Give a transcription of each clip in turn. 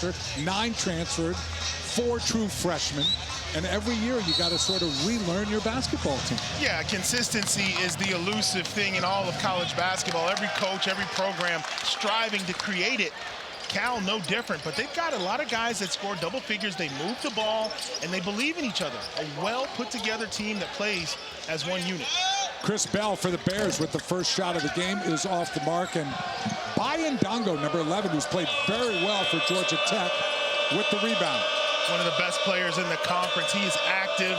roster, 9 transferred, 4 true freshmen. And every year you got to sort of relearn your basketball team. Yeah, consistency is the elusive thing in all of college basketball. Every coach, every program striving to create it. Cal, no different, but they've got a lot of guys that score double figures. They move the ball, and they believe in each other. A well-put-together team that plays as one unit. Chris Bell for the Bears with the first shot of the game is off the mark. And Baye Ndongo, number 11, who's played very well for Georgia Tech, with the rebound. One of the best players in the conference. He is active,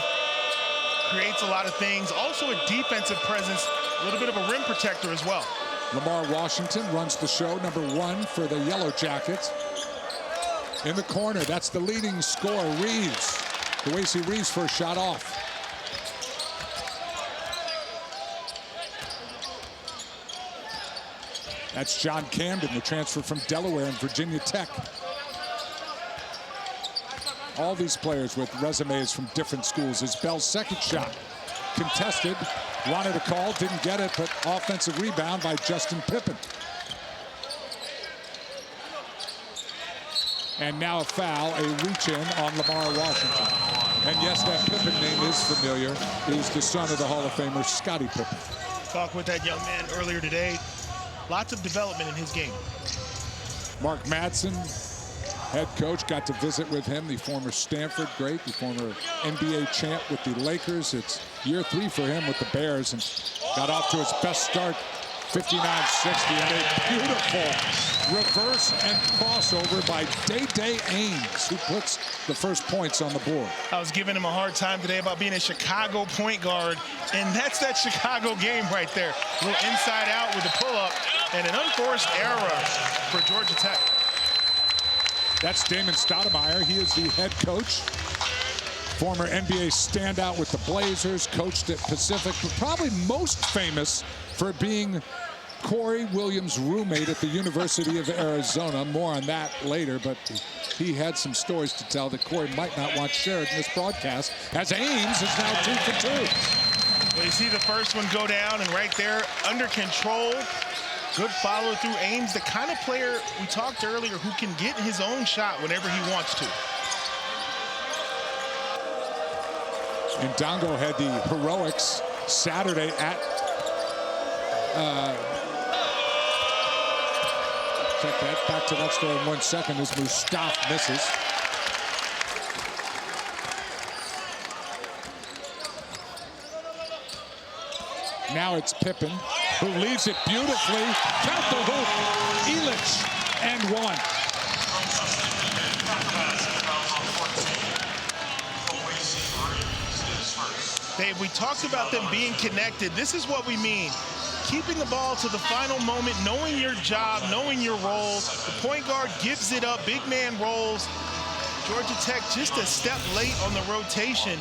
creates a lot of things. Also a defensive presence, a little bit of a rim protector as well. Lamar Washington runs the show, number 1 for the Yellow Jackets. In the corner, that's the leading scorer, Reeves. Kawasi Reeves' first shot off. That's John Camden, the transfer from Delaware and Virginia Tech. All these players with resumes from different schools. Is Bell's second shot contested. Wanted a call, didn't get it, but offensive rebound by Justin Pippen. And now a foul, a reach-in on Lamar Washington. And yes, that Pippen name is familiar. He's the son of the Hall of Famer, Scottie Pippen. Talked with that young man earlier today. Lots of development in his game. Mark Madsen, head coach, got to visit with him, the former Stanford great, the former NBA champ with the Lakers. It's year 3 for him with the Bears, and got off to his best start, 59-60, and a beautiful reverse and crossover by Dai Dai Ames, who puts the first points on the board. I was giving him a hard time today about being a Chicago point guard, and that's that Chicago game right there. A little inside out with the pull-up, and an unforced error for Georgia Tech. That's Damon Stoudemire. He is the head coach. Former NBA standout with the Blazers, coached at Pacific, but probably most famous for being Corey Williams' roommate at the University of Arizona. More on that later, but he had some stories to tell that Corey might not want shared in this broadcast, as Ames is now 2 for 2. Well, you see the first one go down, and right there, under control. Good follow through. Ames, the kind of player we talked earlier who can get his own shot whenever he wants to. Ndongo had the heroics Saturday at check that. Back to that story in 1 second as Mustaf misses. Now it's Pippen, who leaves it beautifully. Count the hoop. Elich and 1. Dave, we talked about them being connected. This is what we mean. Keeping the ball to the final moment, knowing your job, knowing your role. The point guard gives it up. Big man rolls. Georgia Tech just a step late on the rotation.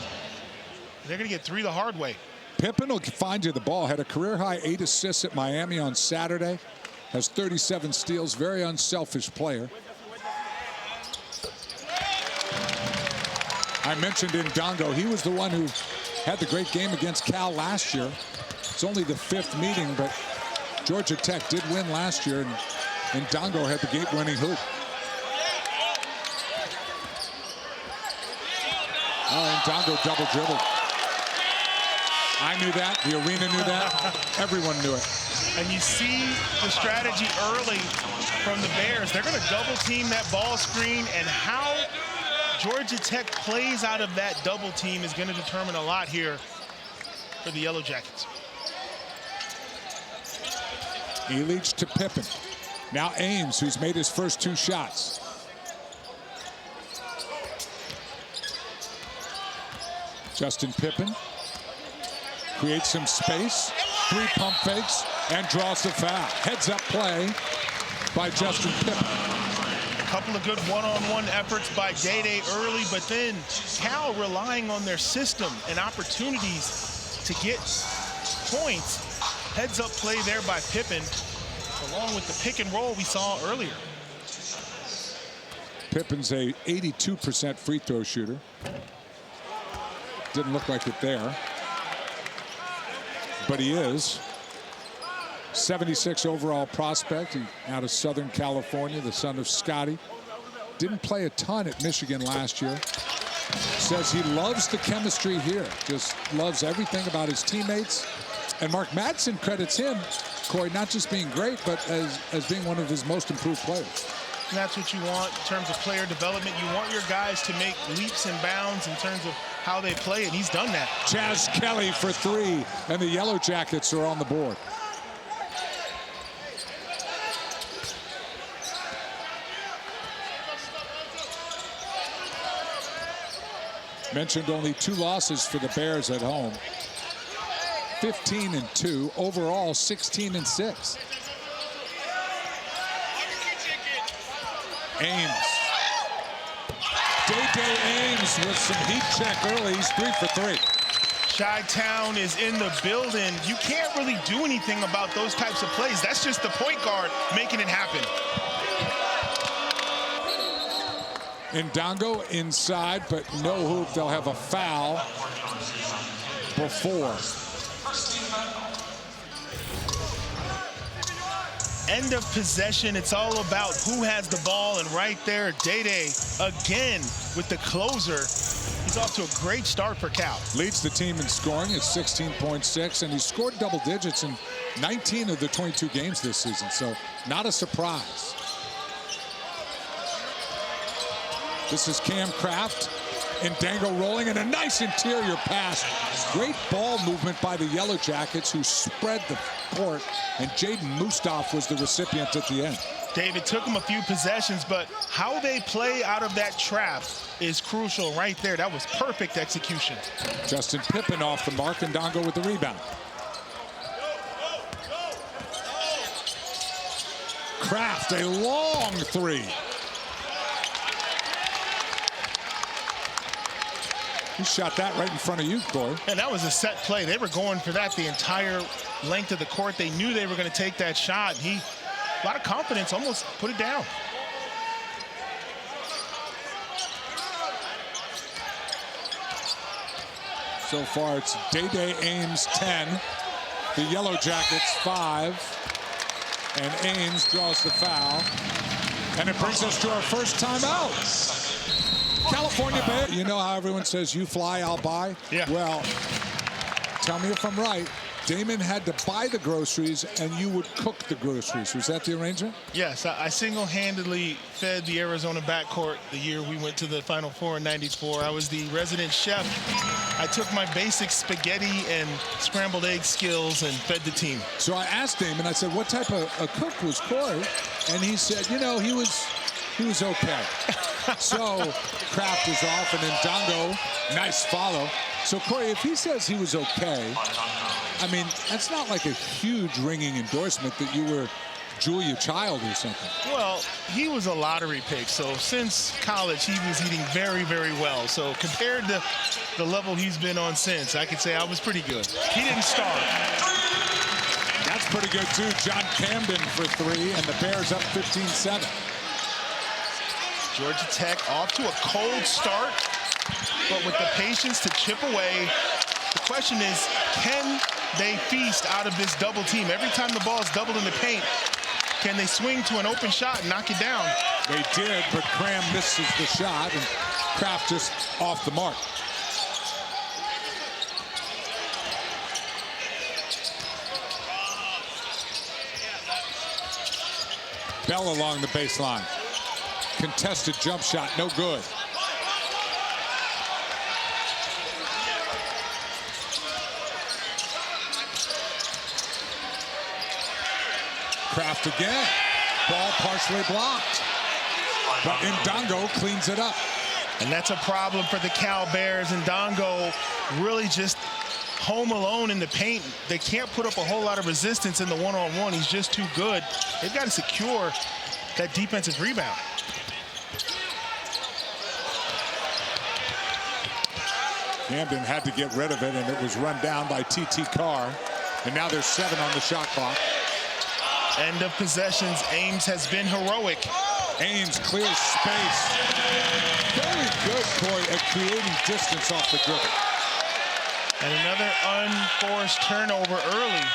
They're going to get 3 the hard way. Pippen will find you the ball. Had a career-high 8 assists at Miami on Saturday. Has 37 steals. Very unselfish player. I mentioned Ndongo. He was the one who had the great game against Cal last year. It's only the 5th meeting, but Georgia Tech did win last year, and Ndongo had the game-winning hoop. Oh, Ndongo double dribbled. I knew that. The arena knew that. Everyone knew it. And you see the strategy early from the Bears. They're going to double team that ball screen, and how Georgia Tech plays out of that double team is going to determine a lot here for the Yellow Jackets. Elich to Pippen. Now Ames, who's made his first 2 shots. Justin Pippen creates some space, 3 pump fakes, and draws the foul. Heads-up play by Justin Pippen. A couple of good one-on-one efforts by Dai Dai early, but then Cal relying on their system and opportunities to get points. Heads-up play there by Pippen, along with the pick and roll we saw earlier. Pippen's a 82% free throw shooter. Didn't look like it there, but he is. 76 overall prospect, out of Southern California, the son of Scotty. Didn't play a ton at Michigan last year. Says he loves the chemistry here. Just loves everything about his teammates. And Mark Madsen credits him, Corey, not just being great, but as being one of his most improved players. And that's what you want in terms of player development. You want your guys to make leaps and bounds in terms of how they play, and he's done that. Chaz Kelly for 3, and the Yellow Jackets are on the board. Mentioned only 2 losses for the Bears at home. 15-2, overall 16-6. Ames. Dai Dai Ames with some heat check early. He's 3 for 3. Chi-Town is in the building. You can't really do anything about those types of plays. That's just the point guard making it happen. Ndongo inside, but no hoop. They'll have a foul before. End of possession. It's all about who has the ball, and right there, Dai Dai again with the closer. He's off to a great start for Cal. Leads the team in scoring at 16.6, and he scored double digits in 19 of the 22 games this season, so not a surprise. This is Cam Kraft. Ndongo rolling, and a nice interior pass. Great ball movement by the Yellow Jackets, who spread the court, and Jaden Mustaf was the recipient at the end. David, took him a few possessions, but how they play out of that trap is crucial right there. That was perfect execution. Justin Pippen off the mark, and Ndongo with the rebound. Kraft, a long 3. He shot that right in front of you, Corey. And that was a set play. They were going for that the entire length of the court. They knew they were going to take that shot. He, a lot of confidence, almost put it down. So far, it's Dai Dai Ames 10, the Yellow Jackets 5, and Ames draws the foul. And it brings us to our first timeout. California Bay. You know how everyone says, you fly, I'll buy? Yeah. Well, tell me if I'm right. Damon had to buy the groceries, and you would cook the groceries. Was that the arrangement? Yes, I single-handedly fed the Arizona backcourt the year we went to the Final Four in '94. I was the resident chef. I took my basic spaghetti and scrambled egg skills and fed the team. So I asked Damon, I said, what type of a cook was Corey? And he said, you know, he was okay. So Kraft is off, and Ndongo, nice follow. So Corey, if he says he was okay, I mean, that's not like a huge ringing endorsement that you were Julia Child or something. Well, he was a lottery pick, so since college, he was eating very, very well. So compared to the level he's been on since, I could say I was pretty good. He didn't starve. That's pretty good, too. John Camden for 3, and the Bears up 15-7. Georgia Tech off to a cold start, but with the patience to chip away. The question is, can they feast out of this double team? Every time the ball is doubled in the paint, can they swing to an open shot and knock it down? They did, but Cram misses the shot, and Kraft just off the mark. Bell along the baseline. Contested jump shot, no good. Kraft again. Ball partially blocked. But Ndongo cleans it up. And that's a problem for the Cal Bears. Ndongo really just home alone in the paint. They can't put up a whole lot of resistance in the one-on-one. He's just too good. They've got to secure that defensive rebound. Camden had to get rid of it, and it was run down by T.T. Carr. And now there's 7 on the shot clock. End of possessions. Ames has been heroic. Ames clears space. Very good, Corey, at creating distance off the dribble. And another unforced turnover early.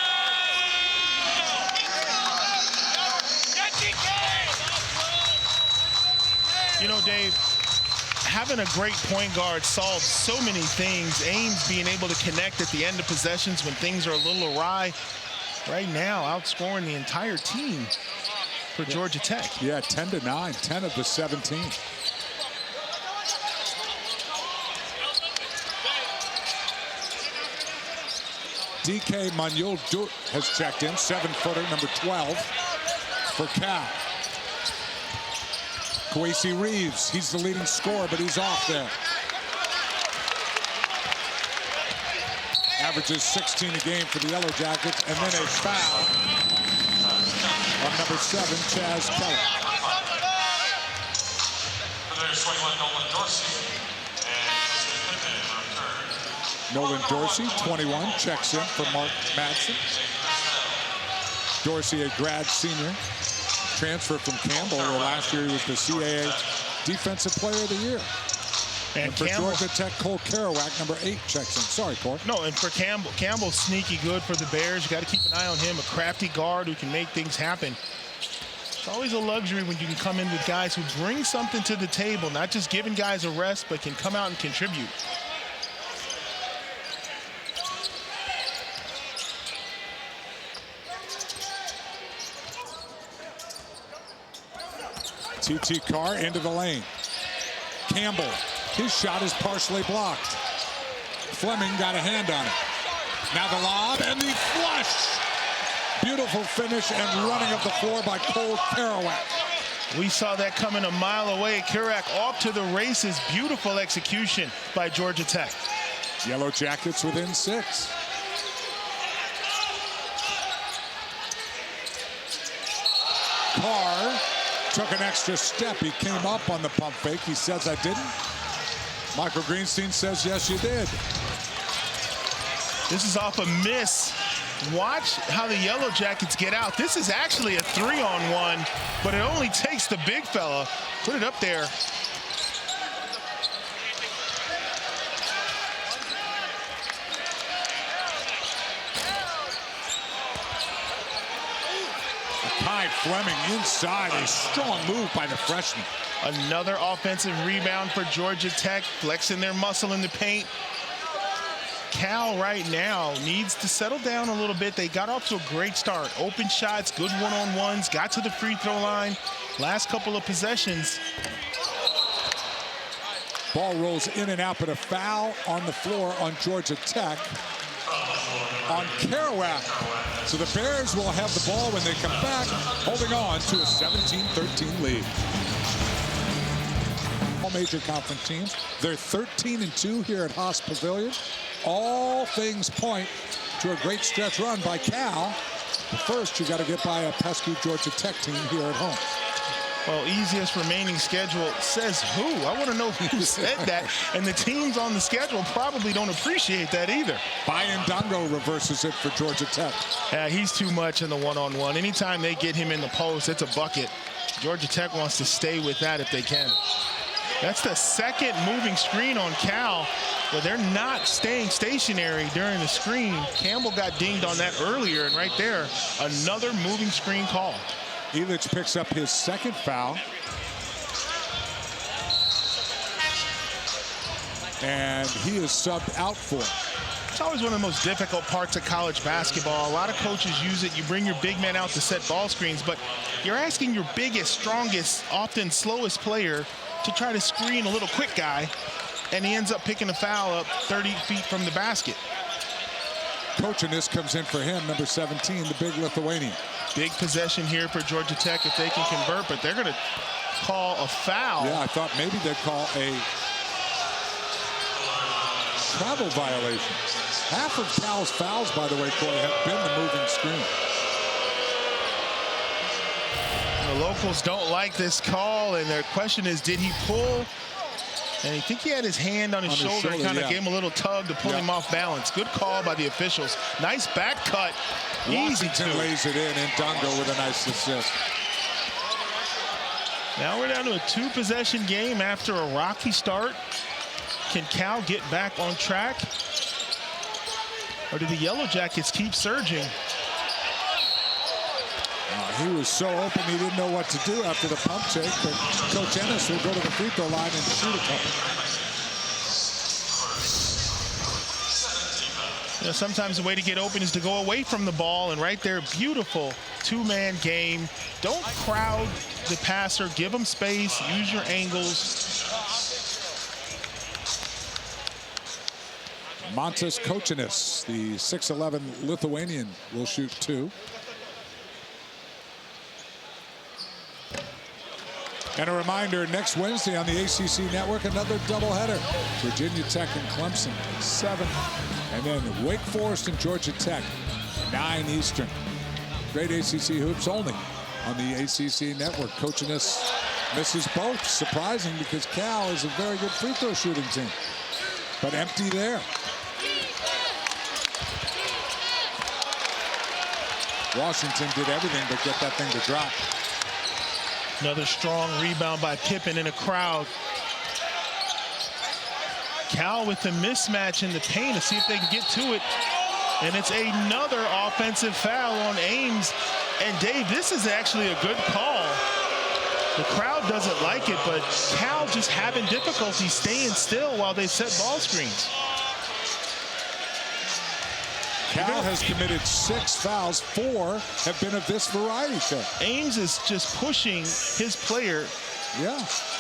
You know, Dave, having a great point guard solves so many things. Ames being able to connect at the end of possessions when things are a little awry. Right now, outscoring the entire team for Georgia Tech. Yeah, 10-9, 10 of the 17. DK Manuel has checked in, 7-footer, number 12 for Cal. Kwesi Reeves, he's the leading scorer, but he's off there. Averages 16 a game for the Yellow Jackets, and then a foul on number 7, Chaz Keller. Nolan Dorsey, 21, checks in for Mark Madsen. Dorsey, a grad senior, transfer from Campbell, where last year he was the CAA Defensive Player of the Year. And for Georgia Tech, Cole Kerouac, number 8, checks in. Sorry, Cole. No, and for Campbell's sneaky good for the Bears. You got to keep an eye on him, a crafty guard who can make things happen. It's always a luxury when you can come in with guys who bring something to the table, not just giving guys a rest, but can come out and contribute. TT Carr into the lane. Campbell, his shot is partially blocked. Fleming got a hand on it. Now the lob and the flush. Beautiful finish and running up the floor by Cole Kerouac. We saw that coming a mile away. Kerouac off to the races. Beautiful execution by Georgia Tech. Yellow Jackets within 6. Carr took an extra step. He came up on the pump fake. He says, I didn't. Michael Greenstein says, yes, you did. This is off a miss. Watch how the Yellow Jackets get out. This is actually a 3-on-1, but it only takes the big fella. Put it up there. Akai Fleming inside, a strong move by the freshman. Another offensive rebound for Georgia Tech, flexing their muscle in the paint. Cal right now needs to settle down a little bit. They got off to a great start. Open shots, good one-on-ones, got to the free throw line. Last couple of possessions. Ball rolls in and out, but a foul on the floor on Georgia Tech on Kerouac. So the Bears will have the ball when they come back, holding on to a 17-13 lead. All major conference teams, they're 13-2 here at Haas Pavilion. All things point to a great stretch run by Cal. But first, you got to get by a pesky Georgia Tech team here at home. Well, easiest remaining schedule says who? I want to know who said that. And the teams on the schedule probably don't appreciate that either. Baye Ndongo reverses it for Georgia Tech. Yeah, he's too much in the one-on-one. Anytime they get him in the post, it's a bucket. Georgia Tech wants to stay with that if they can. That's the second moving screen on Cal, but they're not staying stationary during the screen. Campbell got dinged on that earlier, and right there, another moving screen call. Elich picks up his second foul. And he is subbed out for it. It's always one of the most difficult parts of college basketball. A lot of coaches use it. You bring your big man out to set ball screens, but you're asking your biggest, strongest, often slowest player to try to screen a little quick guy, and he ends up picking a foul up 30 feet from the basket. Coaching this comes in for him, number 17, the big Lithuanian. Big possession here for Georgia Tech if they can convert, but they're going to call a foul. Yeah, I thought maybe they'd call a travel violation. Half of Cal's fouls, by the way, Corey, have been the moving screen. The locals don't like this call, and their question is, did he pull? And I think he had his hand on his shoulder and kind of gave him a little tug to pull him off balance. Good call by the officials. Nice back cut. Washington lays it in, and Ndongo with a nice assist. Now we're down to a 2-possession game after a rocky start. Can Cal get back on track? Or do the Yellow Jackets keep surging? He was so open he didn't know what to do after the pump check, but Coach Ennis will go to the free throw line and shoot a couple. You know, sometimes the way to get open is to go away from the ball, and right there, beautiful two-man game. Don't crowd the passer, give him space, use your angles. Mantas Kočinis, the 6'11 Lithuanian, will shoot 2. And a reminder, next Wednesday on the ACC Network, another doubleheader. Virginia Tech and Clemson at 7. And then Wake Forest and Georgia Tech, 9 Eastern. Great ACC hoops only on the ACC Network. Kočinis misses both. Surprising, because Cal is a very good free throw shooting team. But empty there. Washington did everything but get that thing to drop. Another strong rebound by Pippen in a crowd. Cal with the mismatch in the paint to see if they can get to it. And it's another offensive foul on Ames. And Dave, this is actually a good call. The crowd doesn't like it, but Cal just having difficulty staying still while they set ball screens. Cal has committed 6 fouls. 4 have been of this variety, Phil. Ames is just pushing his player. Yeah.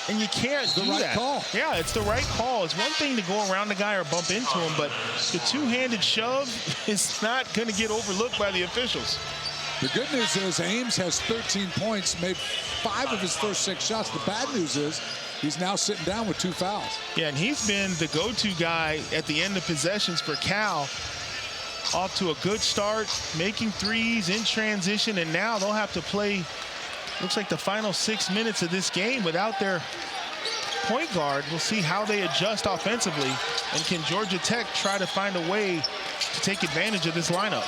And you can't do that. It's the right call. Yeah, it's the right call. It's one thing to go around the guy or bump into him, but the two-handed shove is not going to get overlooked by the officials. The good news is Ames has 13 points, made 5 of his first 6 shots. The bad news is he's now sitting down with 2 fouls. Yeah, and he's been the go-to guy at the end of possessions for Cal. Off to a good start, making threes in transition, and now they'll have to play, looks like the final 6 minutes of this game without their point guard. We'll see how they adjust offensively, and can Georgia Tech try to find a way to take advantage of this lineup.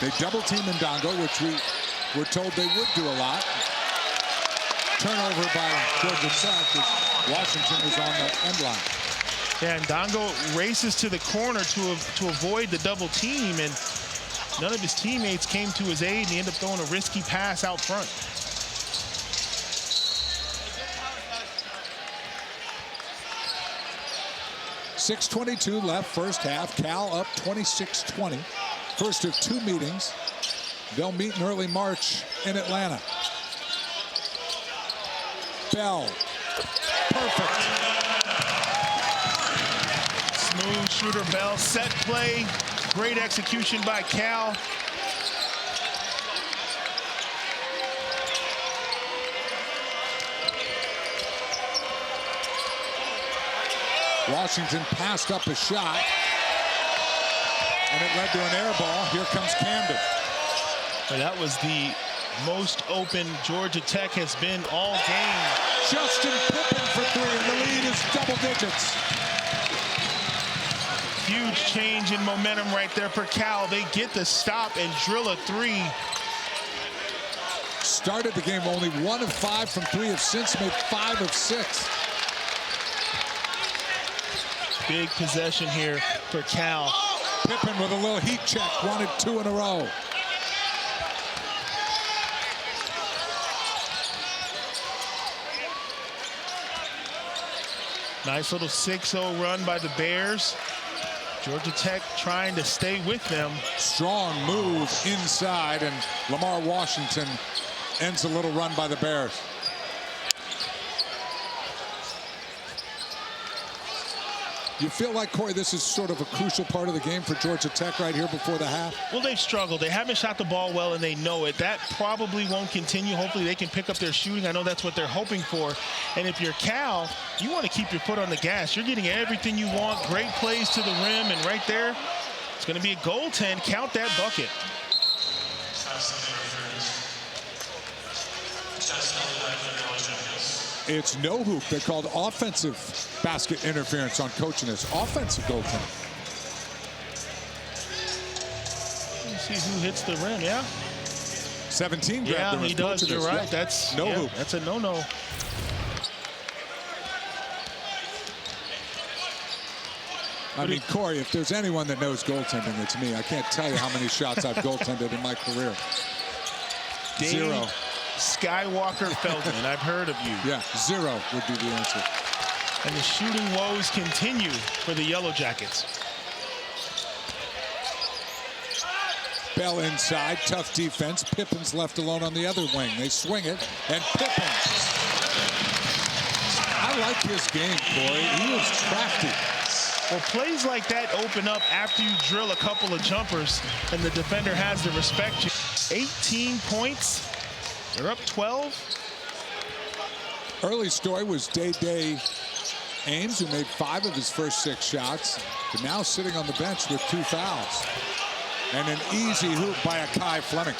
They double team Ndongo, which we were told they would do a lot. Turnover by Georgia Tech as Washington was on the end line. Yeah, and Ndongo races to the corner to avoid the double team, and none of his teammates came to his aid, and he ended up throwing a risky pass out front. .622 left first half. Cal up 26-20. First of 2 meetings. They'll meet in early March in Atlanta. Bell. Perfect. Smooth shooter Bell, set play, great execution by Cal. Washington passed up a shot, and it led to an air ball. Here comes Camden. And that was the most open Georgia Tech has been all game. Justin Pippen for 3, and the lead is double digits. Huge change in momentum right there for Cal. They get the stop and drill a 3. Started the game only 1 of 5 from 3, have since made 5 of 6. Big possession here for Cal. Pippen with a little heat check, wanted 2 in a row. Nice little 6-0 run by the Bears. Georgia Tech trying to stay with them. Strong move inside, and Lamar Washington ends a little run by the Bears. You feel like, Corey, this is sort of a crucial part of the game for Georgia Tech right here before the half? Well, they've struggled. They haven't shot the ball well, and they know it. That probably won't continue. Hopefully they can pick up their shooting. I know that's what they're hoping for. And if you're Cal, you want to keep your foot on the gas. You're getting everything you want. Great plays to the rim, and right there, it's going to be a goaltend. Count that bucket. It's no hoop. They called offensive basket interference on Kočinis. Offensive goaltending. Let's see who hits the rim, yeah? 17 grabbed Yeah, him. he does. You're right. Yeah. That's no hoop. That's a no-no. I mean, Corey, if there's anyone that knows goaltending, it's me. I can't tell you how many shots I've goaltended in my career. Zero. Skywalker Feldman, I've heard of you. Yeah, 0 would be the answer. And the shooting woes continue for the Yellow Jackets. Bell inside, tough defense. Pippen's left alone on the other wing. They swing it, and Pippen. I like his game, Corey. He was crafty. Well, plays like that open up after you drill a couple of jumpers, and the defender has to respect you. 18 points. They're up 12. Early story was Dai Dai Ames, who made 5 of his first 6 shots, but now sitting on the bench with 2 fouls. And an easy hoop by Akai Fleming.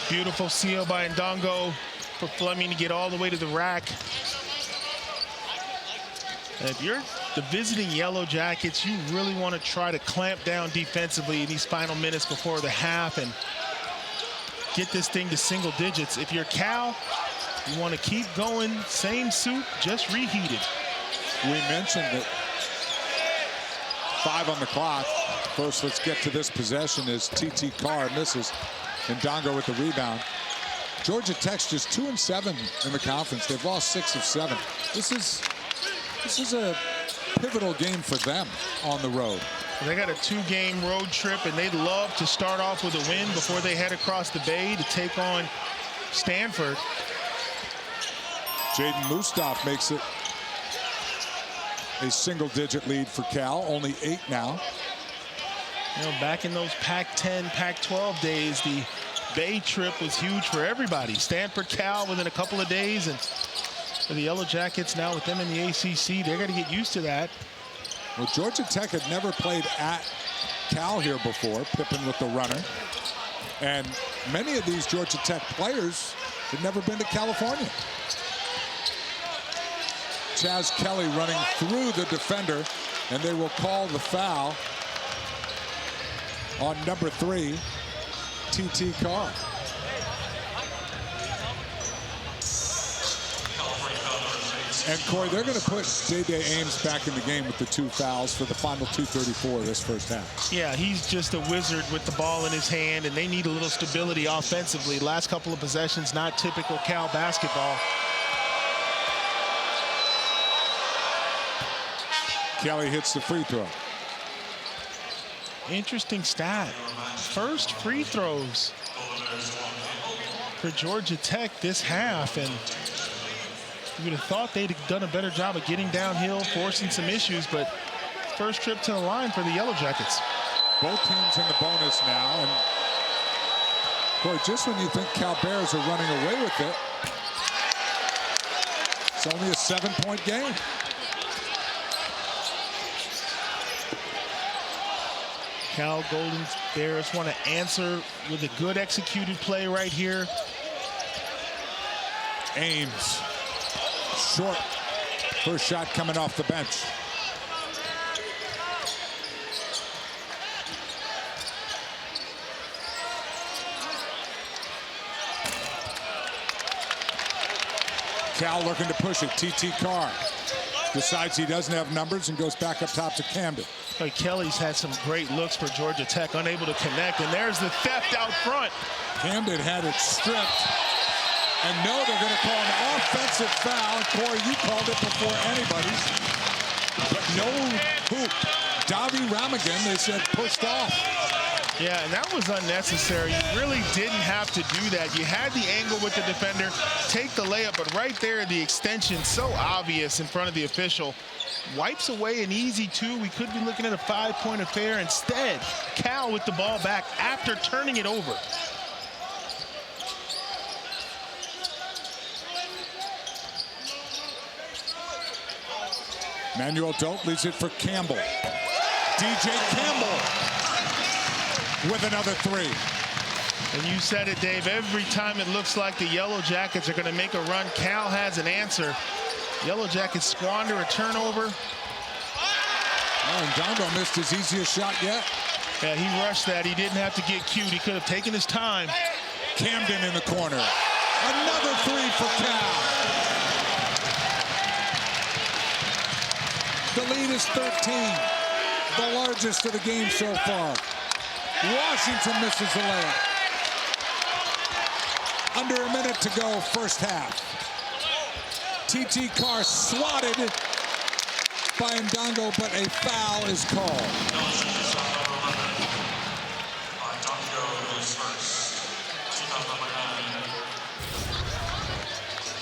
Beautiful seal by Ndongo for Fleming to get all the way to the rack. And if you're the visiting Yellow Jackets, you really want to try to clamp down defensively in these final minutes before the half and get this thing to single digits. If you're Cal, you want to keep going, same soup, just reheated. We mentioned that 5 on the clock. First, let's get to this possession as TT Carr misses. And Ndongo with the rebound. Georgia Tech's just 2-7 in the conference. They've lost 6 of 7. This is a pivotal game for them on the road. They got a 2-game road trip, and they'd love to start off with a win before they head across the bay to take on Stanford. Jaden Mustaf makes it a single-digit lead for Cal, only 8 now. You know, back in those Pac-10, Pac-12 days, the Bay trip was huge for everybody. Stanford, Cal within a couple of days, and for the Yellow Jackets now with them in the ACC, they're going to get used to that. Well, Georgia Tech had never played at Cal here before. Pippen with the runner. And many of these Georgia Tech players had never been to California. Chaz Kelly running through the defender, and they will call the foul on number 3, TT Carr. And Corey, they're going to put Dai Dai Ames back in the game with the 2 fouls for the final 2:34 of this first half. Yeah, he's just a wizard with the ball in his hand, and they need a little stability offensively. Last couple of possessions, not typical Cal basketball. Kelly hits the free throw. Interesting stat. First free throws for Georgia Tech this half, and you would have thought they'd have done a better job of getting downhill, forcing some issues, but first trip to the line for the Yellow Jackets. Both teams in the bonus now, and boy, just when you think Cal Bears are running away with it, it's only a 7-point game. Cal Golden Bears want to answer with a good executed play right here. Ames, short. First shot coming off the bench. Cal looking to push it. TT Carr decides he doesn't have numbers and goes back up top to Camden. Kelly's had some great looks for Georgia Tech, unable to connect, and there's the theft out front. Camden had it stripped, and no, they're going to call an offensive foul. Corey, you called it before anybody, but no hoop. Davi Ramagan, they said, pushed off. Yeah, and that was unnecessary. You really didn't have to do that. You had the angle with the defender, take the layup, but right there, the extension, so obvious in front of the official. Wipes away an easy 2. We could be looking at a 5-point affair. Instead, Cal with the ball back after turning it over. Manuel Dolt leaves it for Campbell. DJ Campbell with another 3. And you said it, Dave. Every time it looks like the Yellow Jackets are going to make a run, Cal has an answer. Yellow Jackets squander a turnover. Oh, and Ndongo missed his easiest shot yet. Yeah, he rushed that. He didn't have to get cute. He could have taken his time. Camden in the corner. Another 3 for Cal. The lead is 13. The largest of the game so far. Washington misses the layup. Under a minute to go, first half. TT Carr swatted by Ndongo, but a foul is called.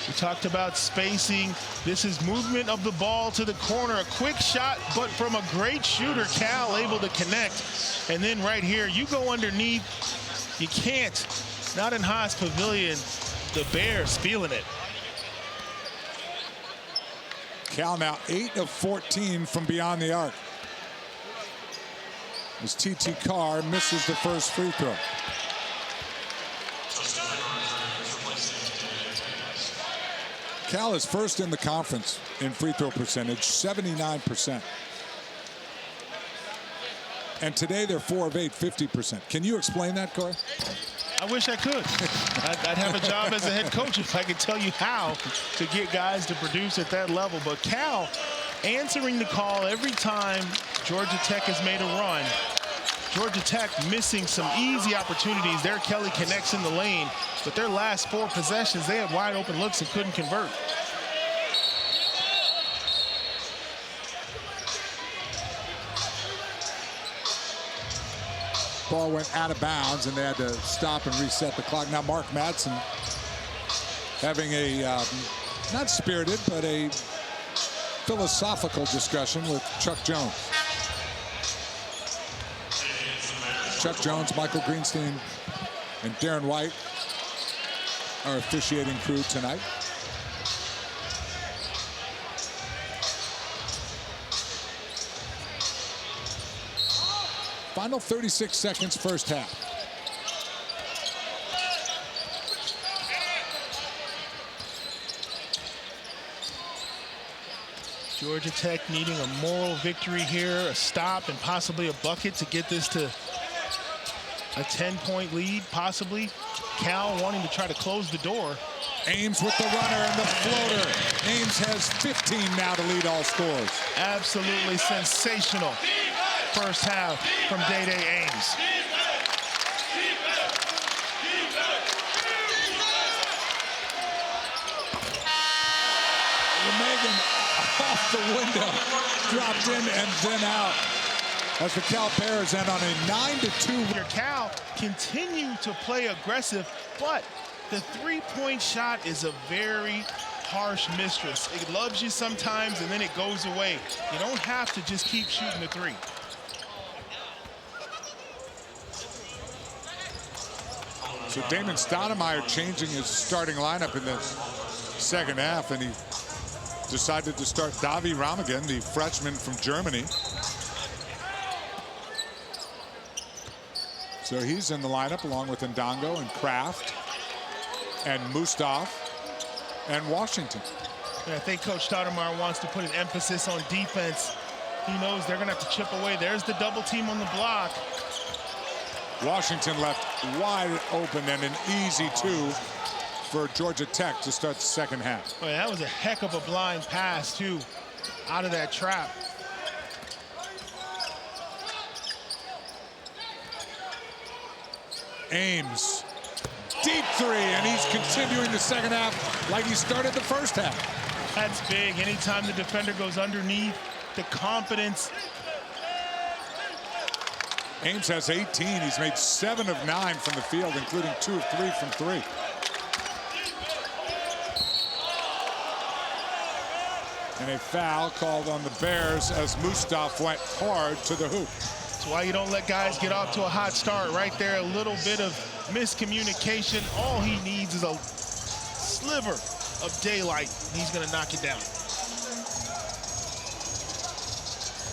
We talked about spacing. This is movement of the ball to the corner. A quick shot, but from a great shooter, Cal able to connect. And then right here, you go underneath. You can't. Not in Haas Pavilion. The Bears feeling it. Cal now 8 of 14 from beyond the arc. As TT Carr misses the first free throw. Cal is first in the conference in free throw percentage, 79%. And today they're 4 of 8, 50%. Can you explain that, Corey? I wish I could. I'd have a job as a head coach if I could tell you how to get guys to produce at that level. But Cal answering the call every time Georgia Tech has made a run. Georgia Tech missing some easy opportunities. There Kelly connects in the lane, but their last 4 possessions, they had wide open looks and couldn't convert. Ball went out of bounds, and they had to stop and reset the clock. Now Mark Madsen having a, not spirited, but a philosophical discussion with Chuck Jones. Chuck Jones, Michael Greenstein, and Darren White are officiating crew tonight. Final 36 seconds, first half. Georgia Tech needing a moral victory here, a stop and possibly a bucket to get this to a 10-point lead, possibly. Cal wanting to try to close the door. Ames with the runner and the floater. Ames has 15 now to lead all scores. Absolutely sensational first half from Dai Dai Ames. Megan off the window, dropped in and then out. As the Cal Bears end on a 9-2. Cal continue to play aggressive, but the three-point shot is a very harsh mistress. It loves you sometimes, and then it goes away. You don't have to just keep shooting the three. So Damon Stoudemire changing his starting lineup in the second half, and he decided to start Davi Ramagan, the freshman from Germany. So he's in the lineup along with Ndongo and Kraft and Mustaf and Washington. Yeah, I think Coach Stoudemire wants to put an emphasis on defense. He knows they're going to have to chip away. There's the double team on the block. Washington left wide open and an easy 2 for Georgia Tech to start the second half. Oh, yeah, that was a heck of a blind pass, too, out of that trap. Ames, deep 3, and he's continuing the second half like he started the first half. That's big. Anytime the defender goes underneath, the confidence. Ames has 18. He's made 7 of 9 from the field, including 2 of 3 from 3. And a foul called on the Bears as Mustaf went hard to the hoop. That's why you don't let guys get off to a hot start. Right there, a little bit of miscommunication. All he needs is a sliver of daylight. He's going to knock it down.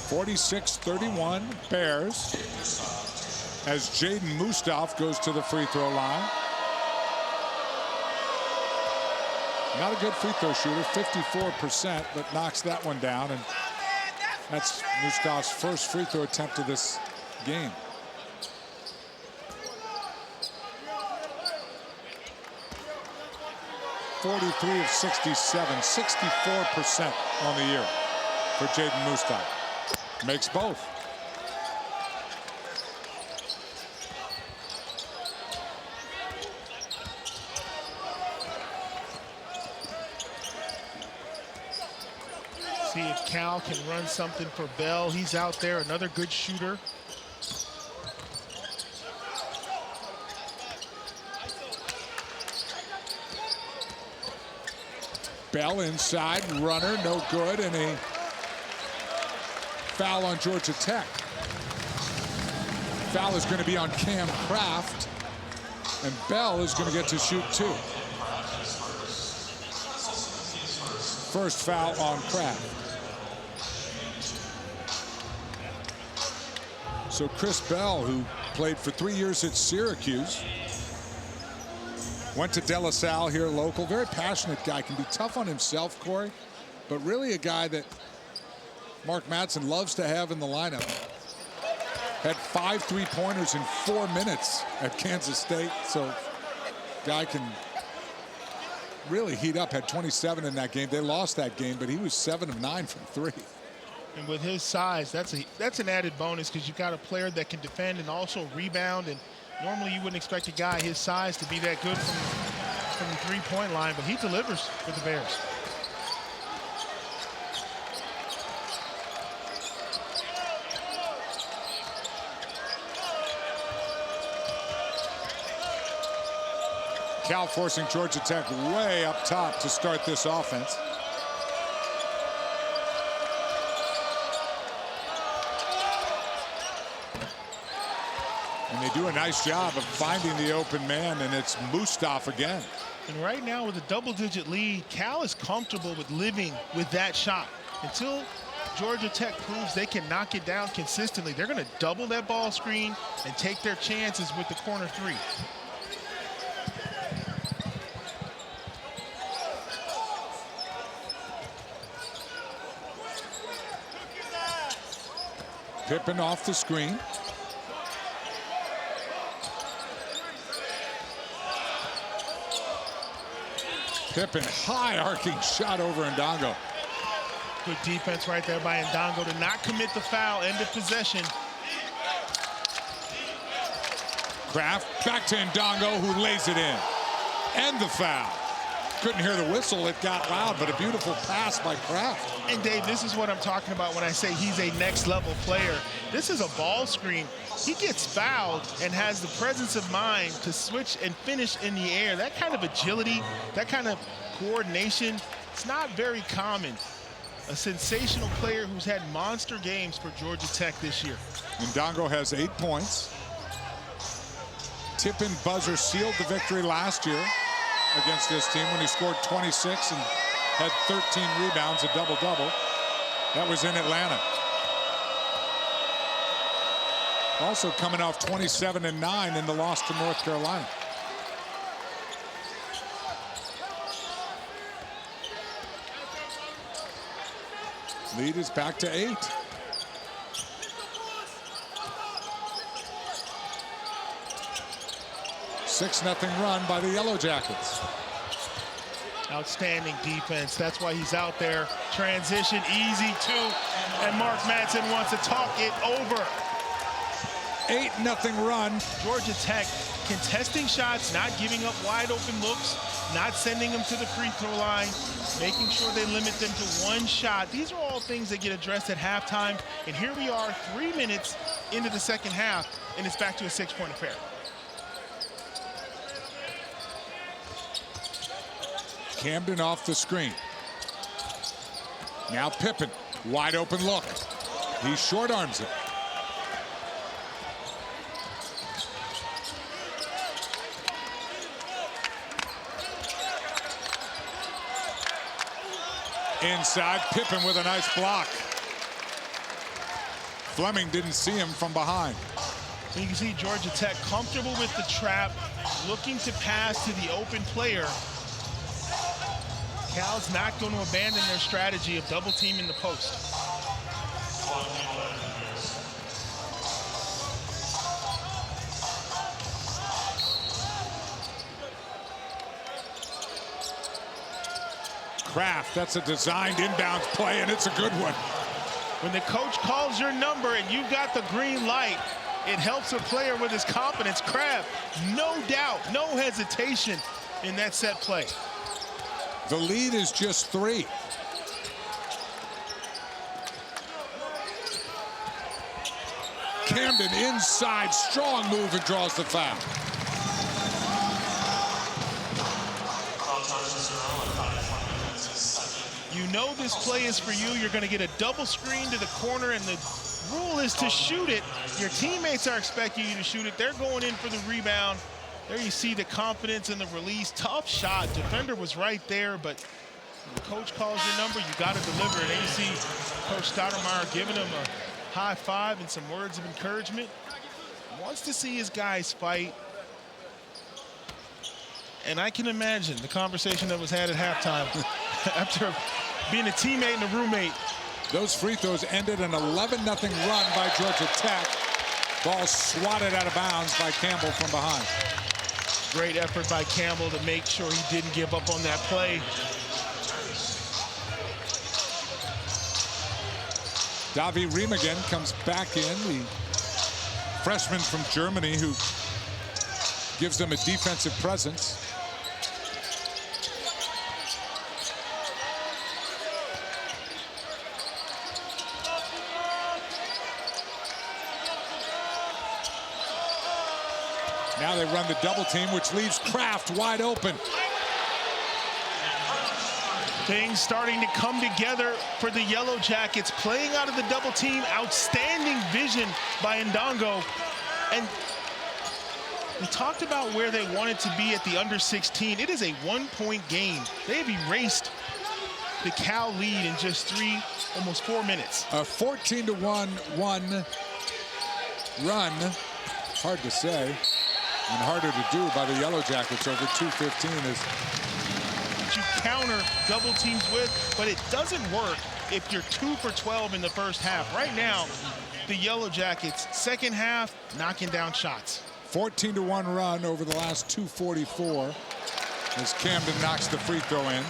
46-31 Bears as Jaden Mustaf goes to the free throw line. Not a good free throw shooter, 54%, but knocks that one down. And that's Mustaf's first free throw attempt of this game. (43 of 67, 64% on the year for Jaden Mustaf. Makes both. See if Cal can run something for Bell. He's out there, another good shooter. Bell inside, runner, no good, and a foul on Georgia Tech. Foul is going to be on Cam Kraft, and Bell is going to get to shoot 2. First foul on Kraft. So Chris Bell, who played for 3 years at Syracuse, went to De La Salle here local. Very passionate guy, can be tough on himself, Corey, but really a guy that Mark Madsen loves to have in the lineup. Had 5 3-pointers in 4 minutes at Kansas State, so guy can really heat up. Had 27 in that game. They lost that game, but he was 7 of 9 from 3. And with his size, that's an added bonus because you've got a player that can defend and also rebound. And normally you wouldn't expect a guy his size to be that good from the 3-point line, but he delivers for the Bears. Cal forcing Georgia Tech way up top to start this offense. And they do a nice job of finding the open man, and it's Mustaf again. And right now with a double-digit lead, Cal is comfortable with living with that shot. Until Georgia Tech proves they can knock it down consistently, they're going to double that ball screen and take their chances with the corner 3. Pippen off the screen. Pippen, high arcing shot over Ndongo. Good defense right there by Ndongo to not commit the foul. End of possession. Kraft back to Ndongo, who lays it in. And the foul. Couldn't hear the whistle, it got loud, but a beautiful pass by Kraft. And Dave, this is what I'm talking about when I say he's a next level player. This is a ball screen. He gets fouled and has the presence of mind to switch and finish in the air. That kind of agility, that kind of coordination, it's not very common. A sensational player who's had monster games for Georgia Tech this year. Ndongo has 8 points. Pippen buzzer sealed the victory last year against this team when he scored 26 and had 13 rebounds, a double-double. That was in Atlanta. Also coming off 27 and 9 in the loss to North Carolina. Lead is back to 8. Six-0 run by the Yellow Jackets. Outstanding defense. That's why he's out there. Transition easy too. And Mark Madsen wants to talk it over. 8-0 run. Georgia Tech contesting shots, not giving up wide open looks, not sending them to the free throw line, making sure they limit them to 1 shot. These are all things that get addressed at halftime. And here we are 3 minutes into the second half, and it's back to a 6-point affair. Camden off the screen. Now Pippen, wide open look. He short arms it. Inside, Pippen with a nice block. Fleming didn't see him from behind. And you can see Georgia Tech comfortable with the trap, looking to pass to the open player. Cal's not going to abandon their strategy of double teaming the post. Kraft, that's a designed inbounds play, and it's a good one. When the coach calls your number and you've got the green light, it helps a player with his confidence. Kraft, no doubt, no hesitation in that set play. The lead is just 3. Camden inside, strong move, and draws the foul. You know this play is for you. You're going to get a double screen to the corner, and the rule is to shoot it. Your teammates are expecting you to shoot it. They're going in for the rebound. There you see the confidence and the release. Tough shot. Defender was right there, but when the coach calls your number, you got to deliver it. And you see Coach Stoudemire giving him a high five and some words of encouragement. Wants to see his guys fight. And I can imagine the conversation that was had at halftime after being a teammate and a roommate. Those free throws ended an 11-0 run by Georgia Tech. Ball swatted out of bounds by Campbell from behind. Great effort by Campbell to make sure he didn't give up on that play. Davi Remagen comes back in, the freshman from Germany who gives them a defensive presence. Now they run the double team, which leaves Kraft wide open. Things starting to come together for the Yellow Jackets, playing out of the double team. Outstanding vision by Ndongo. And we talked about where they wanted to be at the under 16. It is a one-point game. They have erased the Cal lead in just almost 4 minutes. A 14-1 run, hard to say, and harder to do by the Yellow Jackets over 2:15 is you counter double teams with, but it doesn't work if you're 2 for 12 in the first half. Right now, the Yellow Jackets, second half, knocking down shots. 14-1 run over the last 2:44 as Camden knocks the free throw in.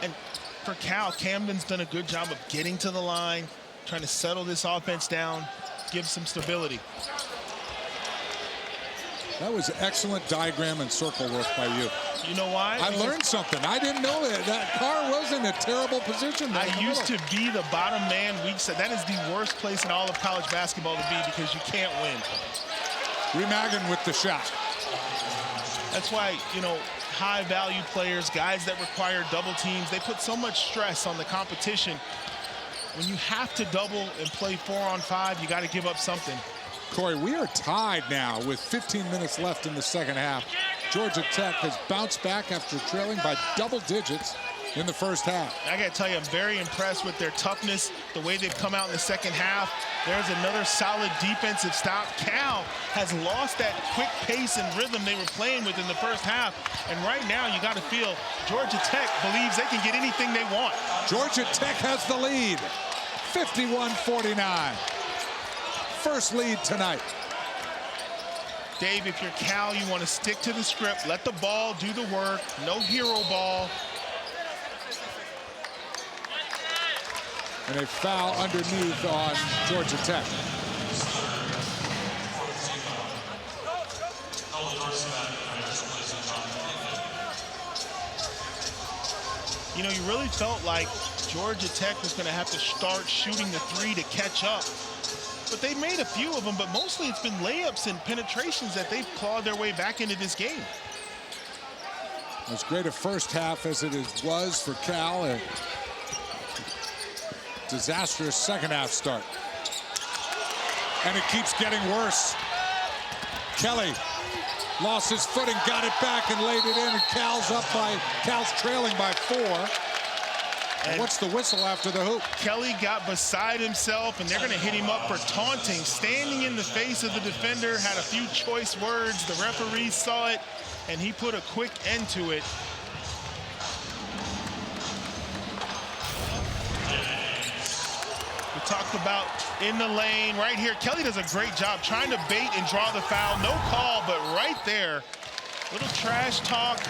And for Cal, Camden's done a good job of getting to the line, trying to settle this offense down, give some stability. That was excellent diagram and circle work by you. You know why? I learned something. I didn't know that. That car was in a terrible position. I used to be the bottom man weak side. That is the worst place in all of college basketball to be because you can't win. Remagen with the shot. That's why, you know, high-value players, guys that require double teams, they put so much stress on the competition. When you have to double and play 4-on-5, you got to give up something. Corey, we are tied now with 15 minutes left in the second half. Georgia Tech has bounced back after trailing by double digits in the first half. I got to tell you, I'm very impressed with their toughness, the way they've come out in the second half. There's another solid defensive stop. Cal has lost that quick pace and rhythm they were playing with in the first half. And right now, you got to feel Georgia Tech believes they can get anything they want. Georgia Tech has the lead, 51-49. First lead tonight. Dave, if you're Cal, you want to stick to the script. Let the ball do the work. No hero ball. And a foul underneath on Georgia Tech. You know, you really felt like Georgia Tech was going to have to start shooting the three to catch up. But they made a few of them, but mostly it's been layups and penetrations that they've clawed their way back into this game. As great a first half as it was for Cal, a disastrous second half start. And it keeps getting worse. Kelly lost his footing, got it back and laid it in, and Cal's trailing by 4. And what's the whistle after the hoop? Kelly got beside himself, and they're going to hit him up for taunting. Standing in the face of the defender, had a few choice words. The referee saw it, and he put a quick end to it. We talked about in the lane right here. Kelly does a great job trying to bait and draw the foul. No call, but right there, little trash talk.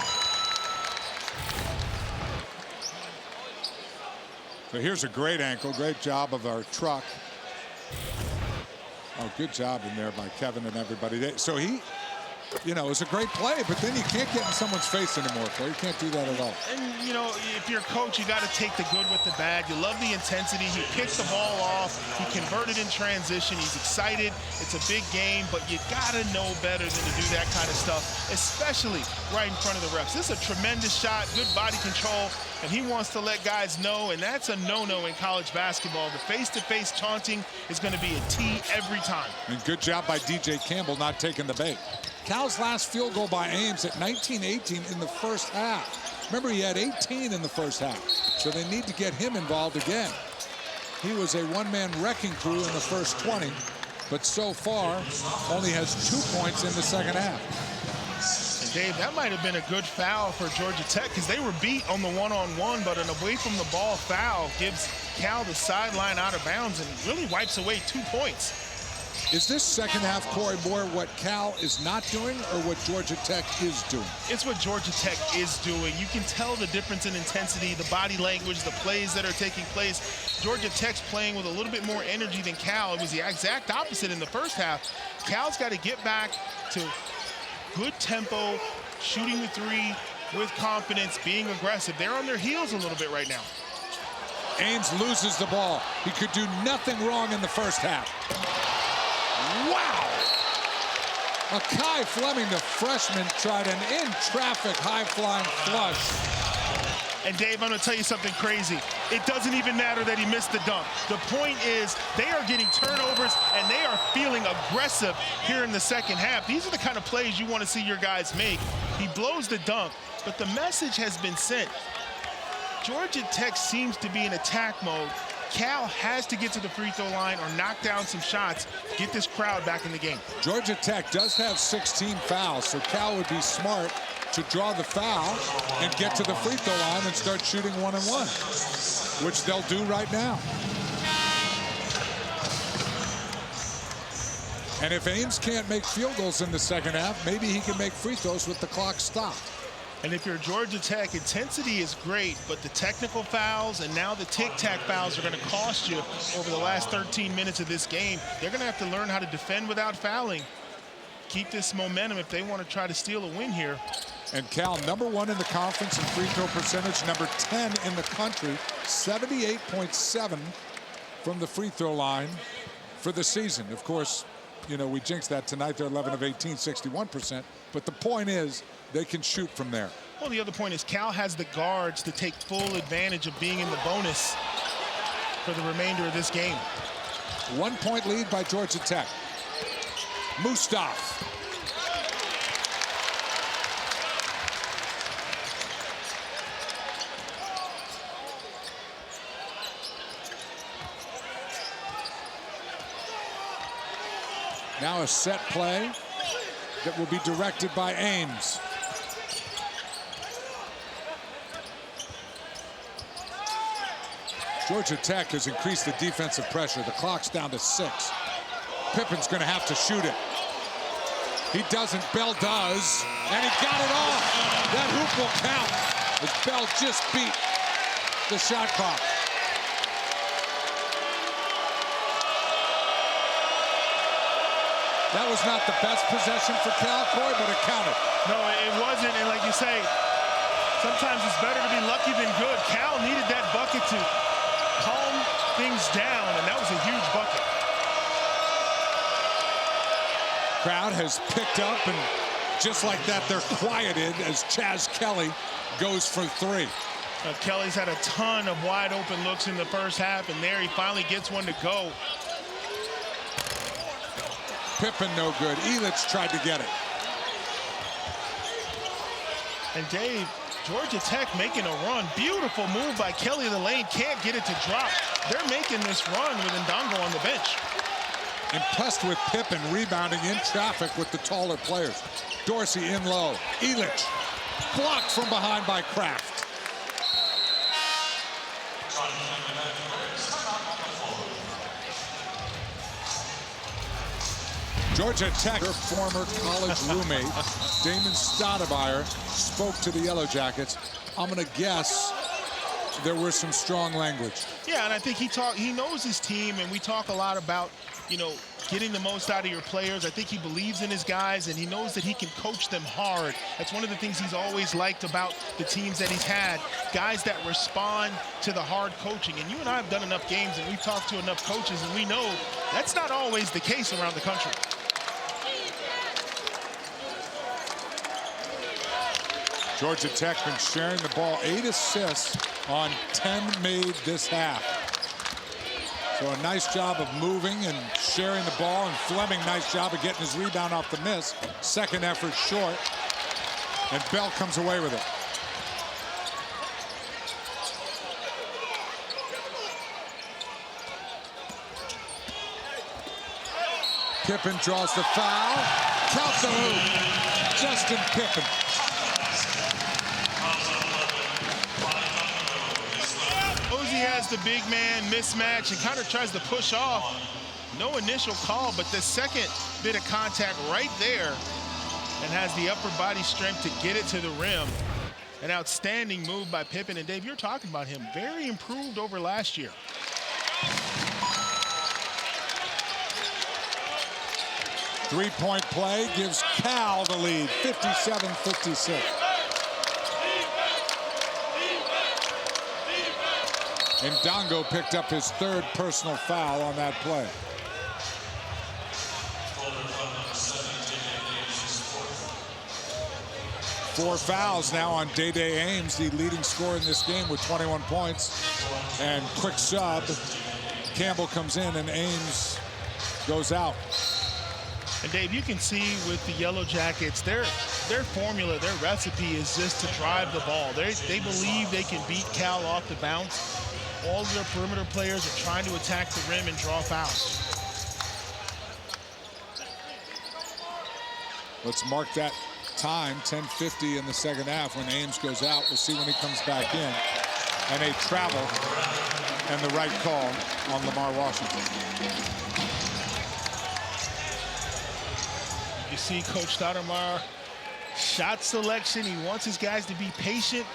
So here's a great ankle. Great job of our truck. Oh, good job in there by Kevin and everybody. So he You know, it was a great play, but then you can't get in someone's face anymore, Corey. You can't do that at all. And, you know, if you're a coach, you got to take the good with the bad. You love the intensity. He picked the ball off. He converted in transition. He's excited. It's a big game, but you got to know better than to do that kind of stuff, especially right in front of the refs. This is a tremendous shot, good body control, and he wants to let guys know, and that's a no-no in college basketball. The face-to-face taunting is going to be a T every time. And good job by DJ Campbell not taking the bait. Cal's last field goal by Ames at 19-18 in the first half. Remember, he had 18 in the first half, so they need to get him involved again. He was a one-man wrecking crew in the first 20, but so far only has 2 points in the second half. And Dave, that might have been a good foul for Georgia Tech because they were beat on the one-on-one, but an away from the ball foul gives Cal the sideline out of bounds and really wipes away 2 points. Is this second half, Corey, more what Cal is not doing or what Georgia Tech is doing? It's what Georgia Tech is doing. You can tell the difference in intensity, the body language, the plays that are taking place. Georgia Tech's playing with a little bit more energy than Cal. It was the exact opposite in the first half. Cal's got to get back to good tempo, shooting the three with confidence, being aggressive. They're on their heels a little bit right now. Ames loses the ball. He could do nothing wrong in the first half. Wow! Akai Fleming, the freshman, tried an in-traffic high-flying flush. And Dave, I'm going to tell you something crazy. It doesn't even matter that he missed the dunk. The point is they are getting turnovers and they are feeling aggressive here in the second half. These are the kind of plays you want to see your guys make. He blows the dunk, but the message has been sent. Georgia Tech seems to be in attack mode. Cal has to get to the free throw line or knock down some shots, get this crowd back in the game. Georgia Tech does have 16 fouls, so Cal would be smart to draw the foul and get to the free throw line and start shooting one-on-one, which they'll do right now. And if Ames can't make field goals in the second half, maybe he can make free throws with the clock stopped. And if you're Georgia Tech, intensity is great, but the technical fouls and now the tic-tac fouls are going to cost you over the last 13 minutes of this game. They're going to have to learn how to defend without fouling. Keep this momentum if they want to try to steal a win here. And Cal, #1 in the conference in free throw percentage, #10 in the country, 78.7 from the free throw line for the season. Of course, you know, we jinxed that tonight. They're 11 of 18, 61%. But the point is, they can shoot from there. Well, the other point is Cal has the guards to take full advantage of being in the bonus for the remainder of this game. 1 point lead by Georgia Tech. Mustaf. Now a set play that will be directed by Ames. Georgia Tech has increased the defensive pressure. The clock's down to 6. Pippen's going to have to shoot it. He doesn't. Bell does. And he got it off. That hoop will count as Bell just beat the shot clock. That was not the best possession for Cal, Corey, but it counted. No, it wasn't. And like you say, sometimes it's better to be lucky than good. Cal needed that bucket to calm things down, and that was a huge bucket. Crowd has picked up, and just like that, they're quieted as Chaz Kelly goes for 3. Kelly's had a ton of wide open looks in the first half, and there he finally gets one to go. Pippen no good. Elitch tried to get it. And Dave, Georgia Tech making a run. Beautiful move by Kelly in the lane. Can't get it to drop. They're making this run with Ndongo on the bench. Impressed with Pippen rebounding in traffic with the taller players. Dorsey in low. Elitch blocked from behind by Kraft. Georgia Tech, her former college roommate, Damon Stoudemire, spoke to the Yellow Jackets. I'm going to guess there was some strong language. Yeah, and I think he knows his team, and we talk a lot about you know, getting the most out of your players. I think he believes in his guys, and he knows that he can coach them hard. That's one of the things he's always liked about the teams that he's had, guys that respond to the hard coaching. And you and I have done enough games, and we've talked to enough coaches, and we know that's not always the case around the country. Georgia Tech been sharing the ball, 8 assists on 10 made this half. So a nice job of moving and sharing the ball, and Fleming, nice job of getting his rebound off the miss. Second effort short, and Bell comes away with it. Pippen draws the foul. Count the hoop. Justin Pippen. He has the big man mismatch and kind of tries to push off. No initial call, but the second bit of contact right there, and has the upper body strength to get it to the rim. An outstanding move by Pippen. And Dave, you're talking about him. Very improved over last year. Three-point play gives Cal the lead, 57-56. Ndongo picked up his third personal foul on that play. Four fouls now on Dai Dai Ames, the leading scorer in this game with 21 points. And quick sub, Campbell comes in and Ames goes out. And Dave, you can see with the Yellow Jackets, their formula, their recipe is just to drive the ball. They believe they can beat Cal off the bounce. All of their perimeter players are trying to attack the rim and draw fouls. Let's mark that time, 10:50 in the second half when Ames goes out. We'll see when he comes back in. And a travel and the right call on Lamar Washington. You see Coach Stoudemire, shot selection. He wants his guys to be patient.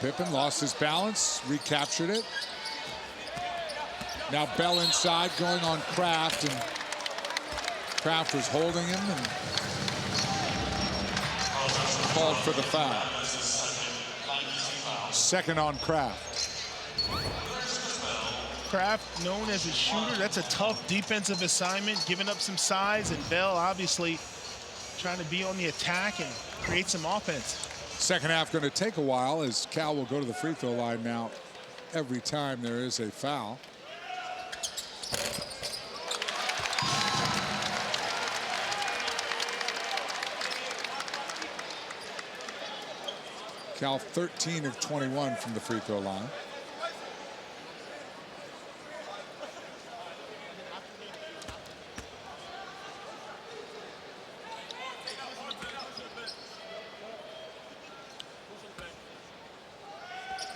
Pippen lost his balance, recaptured it. Now Bell inside, going on Kraft, and Kraft was holding him and called for the foul. Second on Kraft. Kraft, known as a shooter, that's a tough defensive assignment, giving up some size, and Bell obviously trying to be on the attack and create some offense. Second half going to take a while as Cal will go to the free throw line now every time there is a foul. Cal 13 of 21 from the free throw line.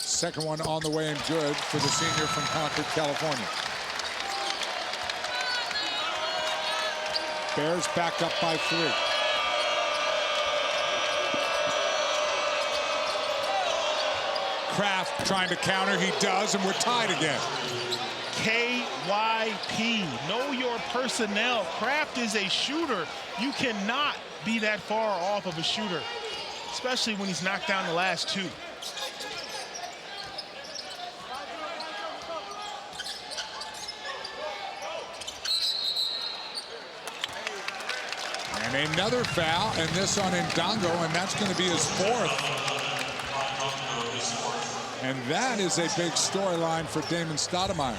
Second one on the way and good for the senior from Concord, California. Bears back up by 3. Kraft trying to counter. He does, and we're tied again. KYP, know your personnel. Kraft is a shooter. You cannot be that far off of a shooter, especially when he's knocked down the last 2. And another foul, and this on Ndongo, and that's going to be his 4th. And that is a big storyline for Damon Stoudemire,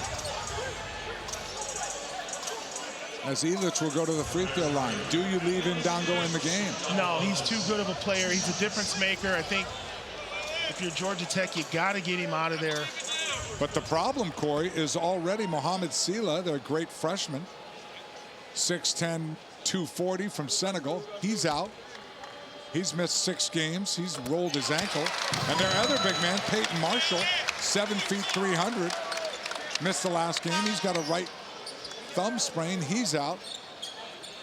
as Elich will go to the free throw line. Do you leave Ndongo in the game? No, he's too good of a player. He's a difference maker. I think if you're Georgia Tech, you got to get him out of there. But the problem, Corey, is already Mohamed Sila, their great freshman, 6'10", 240 from Senegal. He's out. He's missed 6 games. He's rolled his ankle. And their other big man, Peyton Marshall, 7 feet 300, missed the last game. He's got a right thumb sprain. He's out.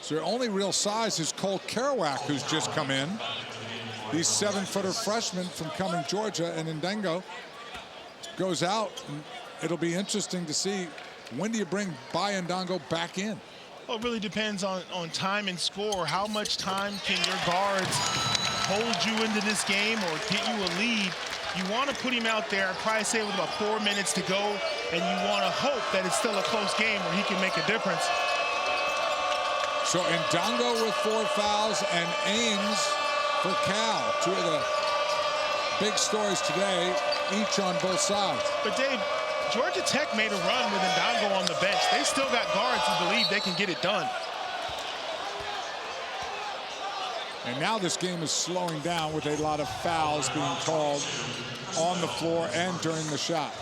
So their only real size is Cole Kerouac, who's just come in. He's 7-footer freshman from Cumming, Georgia, and Ndongo goes out. And it'll be interesting to see, when do you bring Baye Ndongo back in? Well, it really depends on time and score. How much time can your guards hold you into this game or get you a lead? You want to put him out there, I'd probably say with about 4 minutes to go, and you want to hope that it's still a close game where he can make a difference. So Ndongo with 4 fouls and Ames for Cal. 2 of the big stories today, each on both sides. But Dave, Georgia Tech made a run with Ndongo on the bench. They still got guards who believe they can get it done. And now this game is slowing down with a lot of fouls being called on the floor and during the shot.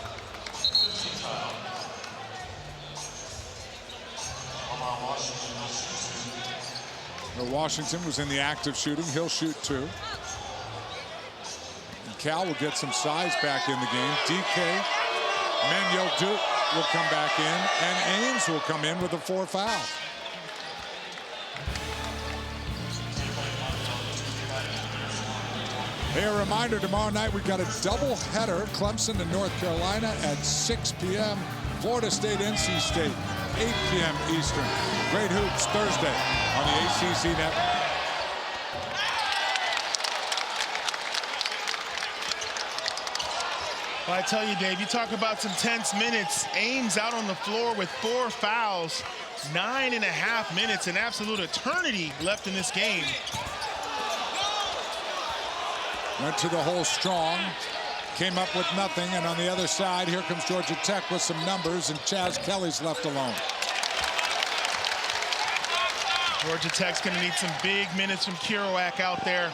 Well, Washington was in the act of shooting. He'll shoot 2. And Cal will get some size back in the game. DK, Manuel Duke will come back in, and Ames will come in with the 4 fouls. Hey, a reminder, tomorrow night we've got a doubleheader, Clemson and North Carolina at 6 p.m. Florida State, NC State, 8 p.m. Eastern. Great Hoops Thursday on the ACC network. Well, I tell you, Dave, you talk about some tense minutes. Ames out on the floor with 4 fouls, 9.5 minutes, an absolute eternity left in this game. Went to the hole strong, came up with nothing, and on the other side, here comes Georgia Tech with some numbers, and Chaz Kelly's left alone. Georgia Tech's going to need some big minutes from Kerouac out there.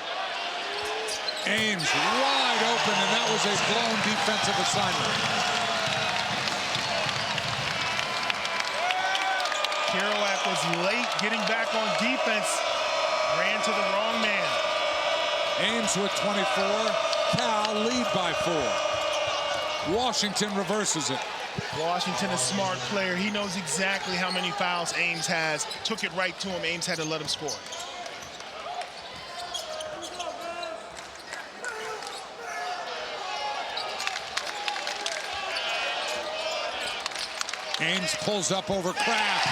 Ames wide open, and that was a blown defensive assignment. Kerouac was late getting back on defense, ran to the wrong man. Ames with 24, Cal lead by 4. Washington reverses it. Washington, a smart player. He knows exactly how many fouls Ames has. Took it right to him. Ames had to let him score. Ames pulls up over Kraft.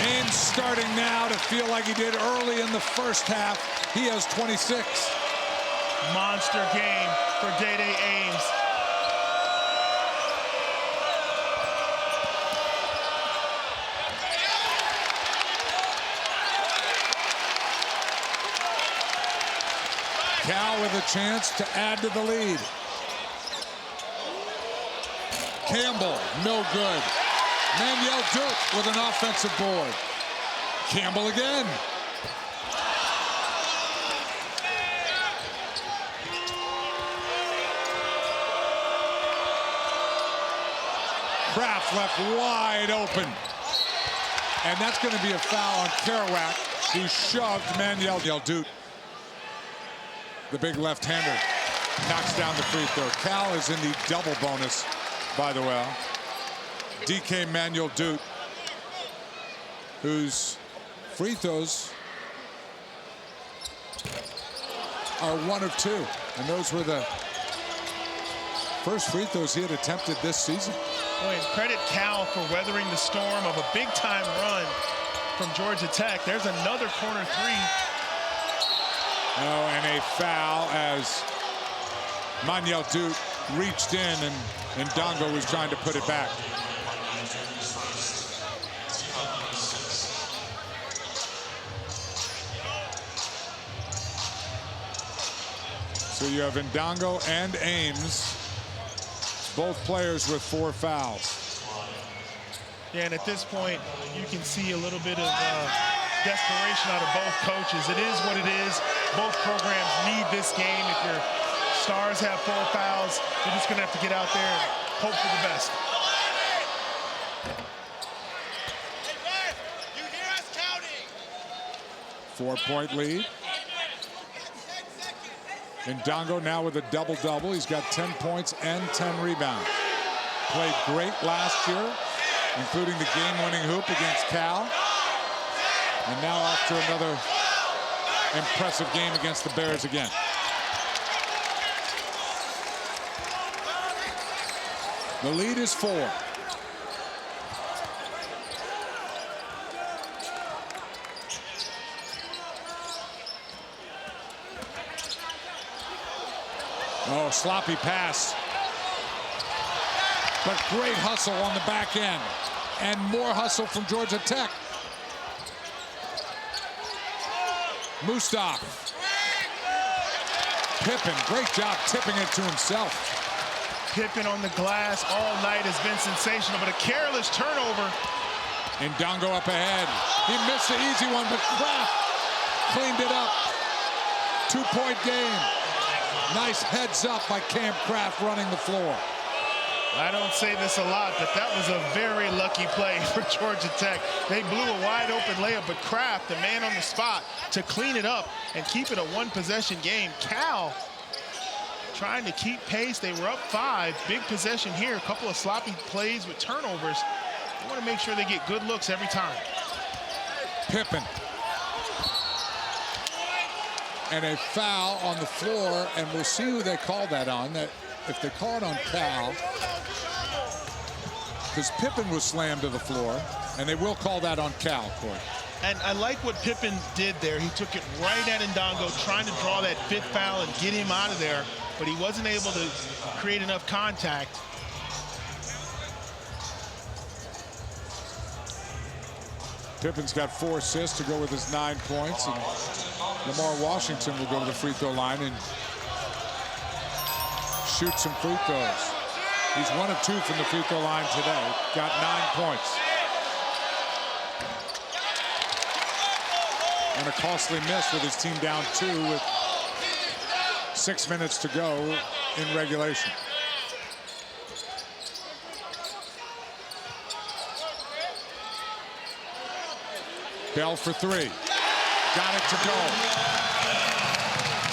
Ames starting now to feel like he did early in the first half. He has 26. Monster game for Dai Dai Ames. Cal with a chance to add to the lead. Campbell, no good. Manuel Duke with an offensive board. Campbell again. Kraft left wide open. And that's going to be a foul on Kerouac, who shoved Manuel Duke. The big left-hander knocks down the free throw. Cal is in the double bonus, by the way. DK Manuel Duke, whose free throws are 1 of 2. And those were the first free throws he had attempted this season. Boy, and credit Cal for weathering the storm of a big-time run from Georgia Tech. There's another corner 3. Oh, and a foul as Manuel Duke reached in, and Ndongo was trying to put it back. So you have Ndongo and Ames, both players with 4 fouls. Yeah, and at this point, you can see a little bit of desperation out of both coaches. It is what it is. Both programs need this game. If your stars have 4 fouls, you're just going to have to get out there and hope for the best. You hear us counting? 4-point lead. Ndongo now with a double-double. He's got 10 points and 10 rebounds. Played great last year, including the game-winning hoop against Cal. And now off to another impressive game against the Bears again. The lead is 4. Oh, sloppy pass. But great hustle on the back end. And more hustle from Georgia Tech. Mustaf. Pippen, great job tipping it to himself. Pippen on the glass all night has been sensational, but a careless turnover. Ndongo up ahead. He missed the easy one, but Kraft cleaned it up. 2-point game. Nice heads up by Cam Kraft running the floor. I don't say this a lot, but that was a very lucky play for Georgia Tech. They blew a wide open layup, but Kraft, the man on the spot, to clean it up and keep it a one-possession game. Cal trying to keep pace. They were up 5. Big possession here. A couple of sloppy plays with turnovers. They want to make sure they get good looks every time. Pippen. And a foul on the floor, and we'll see who they call that on. That if they call it on Cal, because Pippen was slammed to the floor, and they will call that on Cal, Corey. And I like what Pippen did there. He took it right at Ndongo, trying to draw that 5th foul and get him out of there, but he wasn't able to create enough contact. Pippen's got 4 assists to go with his 9 points, and Lamar Washington will go to the free throw line and shoot some free throws. He's 1 of 2 from the free throw line today. Got 9 points. And a costly miss with his team down 2 with 6 minutes to go in regulation. Bell for 3. Got it to go.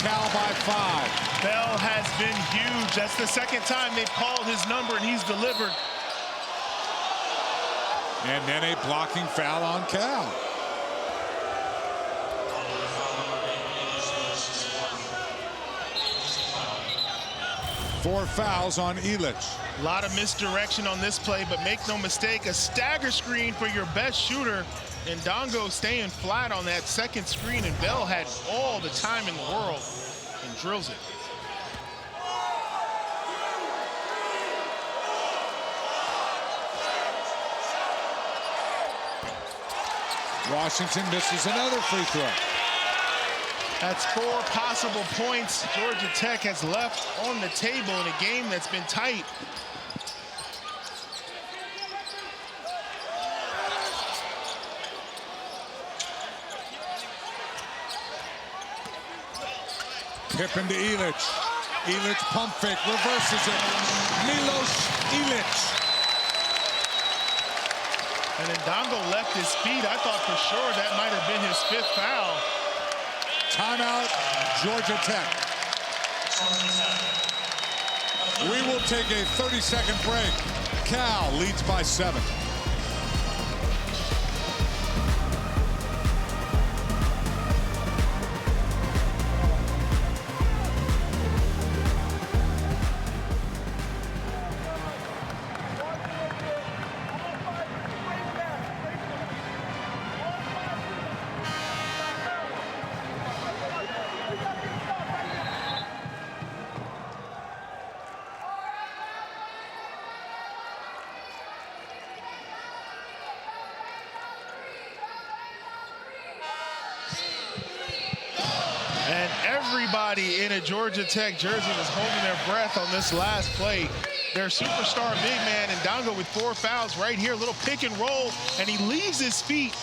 Cal by 5. Bell has been huge. That's the second time they've called his number and he's delivered. And then a blocking foul on Cal. Four fouls on Elich. A lot of misdirection on this play, but make no mistake, a stagger screen for your best shooter. Ndongo staying flat on that second screen, and Bell had all the time in the world and drills it. Washington misses another free throw. That's 4 possible points Georgia Tech has left on the table in a game that's been tight. Pippen to Elich. Elich pump fake, reverses it. Milos Elich. And Ndongo left his feet. I thought for sure that might have been his 5th foul. Timeout, Georgia Tech. We will take a 30-second break. Cal leads by 7. Everybody in a Georgia Tech jersey was holding their breath on this last play. Their superstar big man, Ndongo, with 4 fouls right here, a little pick and roll, and he leaves his feet.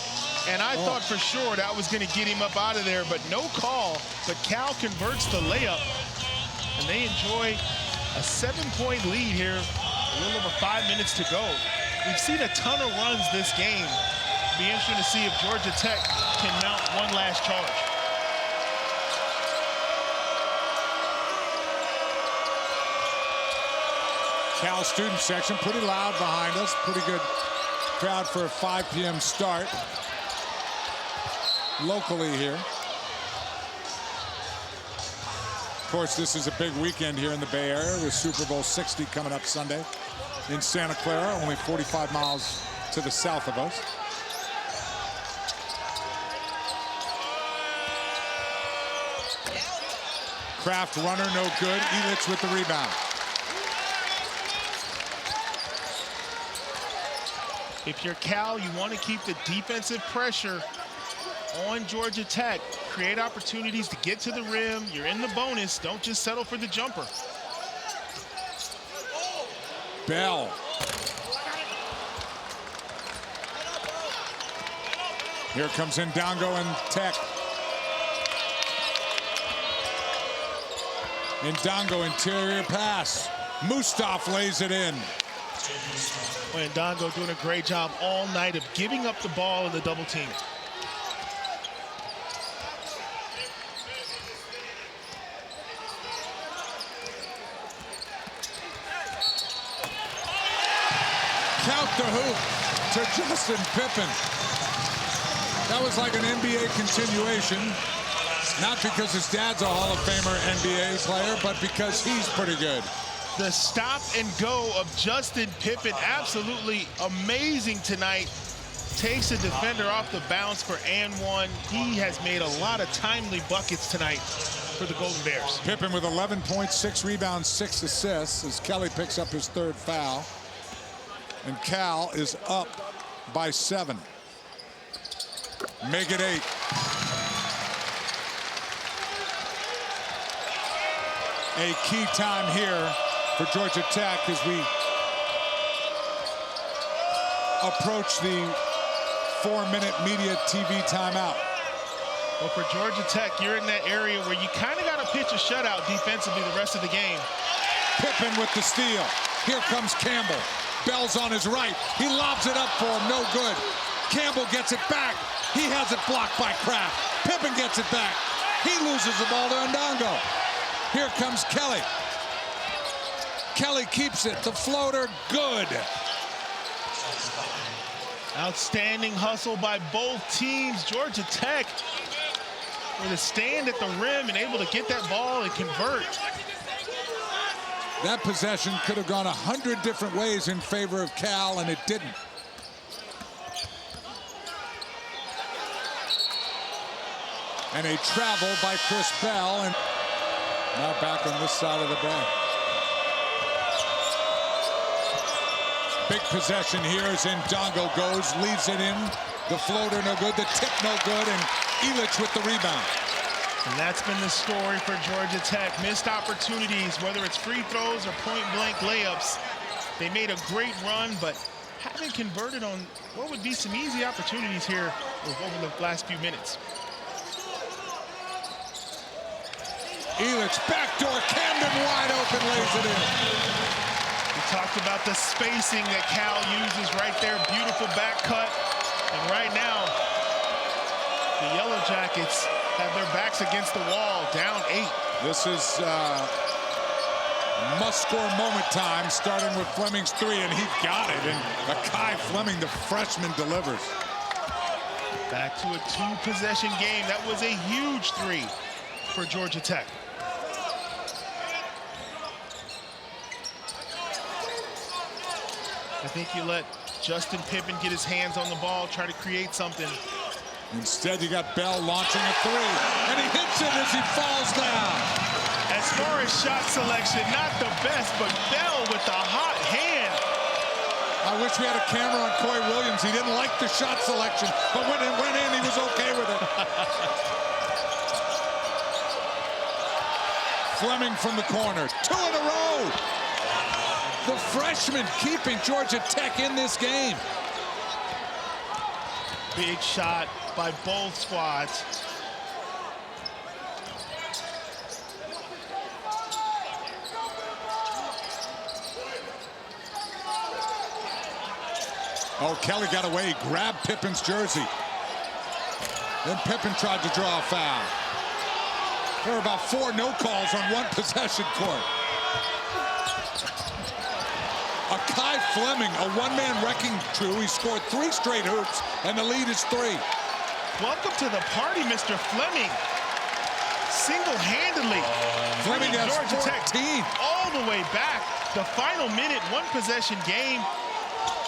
And I thought for sure that was going to get him up out of there, but no call. But Cal converts the layup, and they enjoy a 7-point lead here, a little over 5 minutes to go. We've seen a ton of runs this game. It'll be interesting to see if Georgia Tech can mount one last charge. Cal student section, pretty loud behind us. Pretty good crowd for a 5 p.m. start. locally here. Of course, this is a big weekend here in the Bay Area with Super Bowl 60 coming up Sunday in Santa Clara, only 45 miles to the south of us. Kraft runner, no good. Elitch with the rebound. If you're Cal, you want to keep the defensive pressure on Georgia Tech. Create opportunities to get to the rim. You're in the bonus. Don't just settle for the jumper. Bell. Here comes Ndongo and Tech. Ndongo interior pass. Mustaf lays it in. Ndongo doing a great job all night of giving up the ball in the double team. Count the hoop to Justin Pippen. That was like an NBA continuation. Not because his dad's a Hall of Famer NBA player, but because he's pretty good. The stop and go of Justin Pippen, absolutely amazing tonight. Takes the defender off the bounce for and one. He has made a lot of timely buckets tonight for the Golden Bears. Pippen with 11 points, 6 rebounds, 6 assists as Kelly picks up his 3rd foul. And Cal is up by 7. Make it 8. A key time here for Georgia Tech as we approach the 4-minute media TV timeout. Well, for Georgia Tech, you're in that area where you kind of got to pitch a shutout defensively the rest of the game. Pippen with the steal. Here comes Campbell. Bell's on his right. He lobs it up for him. No good. Campbell gets it back. He has it blocked by Kraft. Pippen gets it back. He loses the ball to Ndongo. Here comes Kelly. Kelly keeps it. The floater, good. Outstanding hustle by both teams. Georgia Tech with a stand at the rim and able to get that ball and convert. That possession could have gone 100 different ways in favor of Cal, and it didn't. And a travel by Chris Bell, and now back on this side of the bay. Big possession here as Ndongo goes, leaves it in. The floater no good, the tip no good, and Elitch with the rebound. And that's been the story for Georgia Tech. Missed opportunities, whether it's free throws or point-blank layups. They made a great run, but haven't converted on what would be some easy opportunities here over the last few minutes. Elitch, backdoor, Camden wide open, lays it in. We talked about the spacing that Cal uses right there. Beautiful back cut. And right now, the Yellow Jackets have their backs against the wall, down 8. This is must-score moment time, starting with Fleming's 3, and he got it. And Akai Fleming, the freshman, delivers. Back to a 2-possession game. That was a huge 3 for Georgia Tech. I think you let Justin Pippen get his hands on the ball, try to create something. Instead, you got Bell launching a 3, and he hits it as he falls down. As far as shot selection, not the best, but Bell with the hot hand. I wish we had a camera on Coy Williams. He didn't like the shot selection, but when it went in, he was okay with it. Fleming from the corner, 2 in a row. The freshman keeping Georgia Tech in this game. Big shot by both squads. Oh, Kelly got away, grabbed Pippen's jersey. Then Pippen tried to draw a foul. There were about 4 no calls on 1 possession court. Akai Fleming, a one-man wrecking crew. He scored 3 straight hoops, and the lead is 3. Welcome to the party, Mr. Fleming. Single-handedly. Fleming has Georgia 14. Tech all the way back. The final minute, one possession game.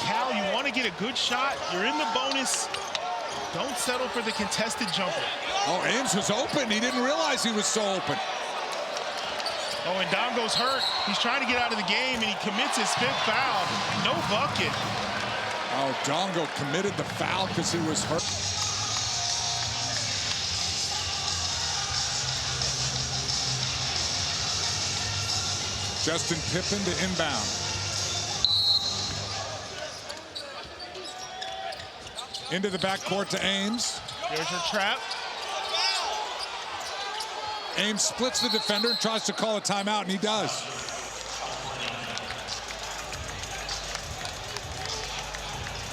Cal, you want to get a good shot. You're in the bonus. Don't settle for the contested jumper. Oh, Ames was open. He didn't realize he was so open. Oh, and Ndongo's hurt. He's trying to get out of the game, and he commits his fifth foul. No bucket. Oh, Ndongo committed the foul because he was hurt. Justin Pippen to inbound. Into the backcourt to Ames. There's your trap. Ames splits the defender and tries to call a timeout, and he does.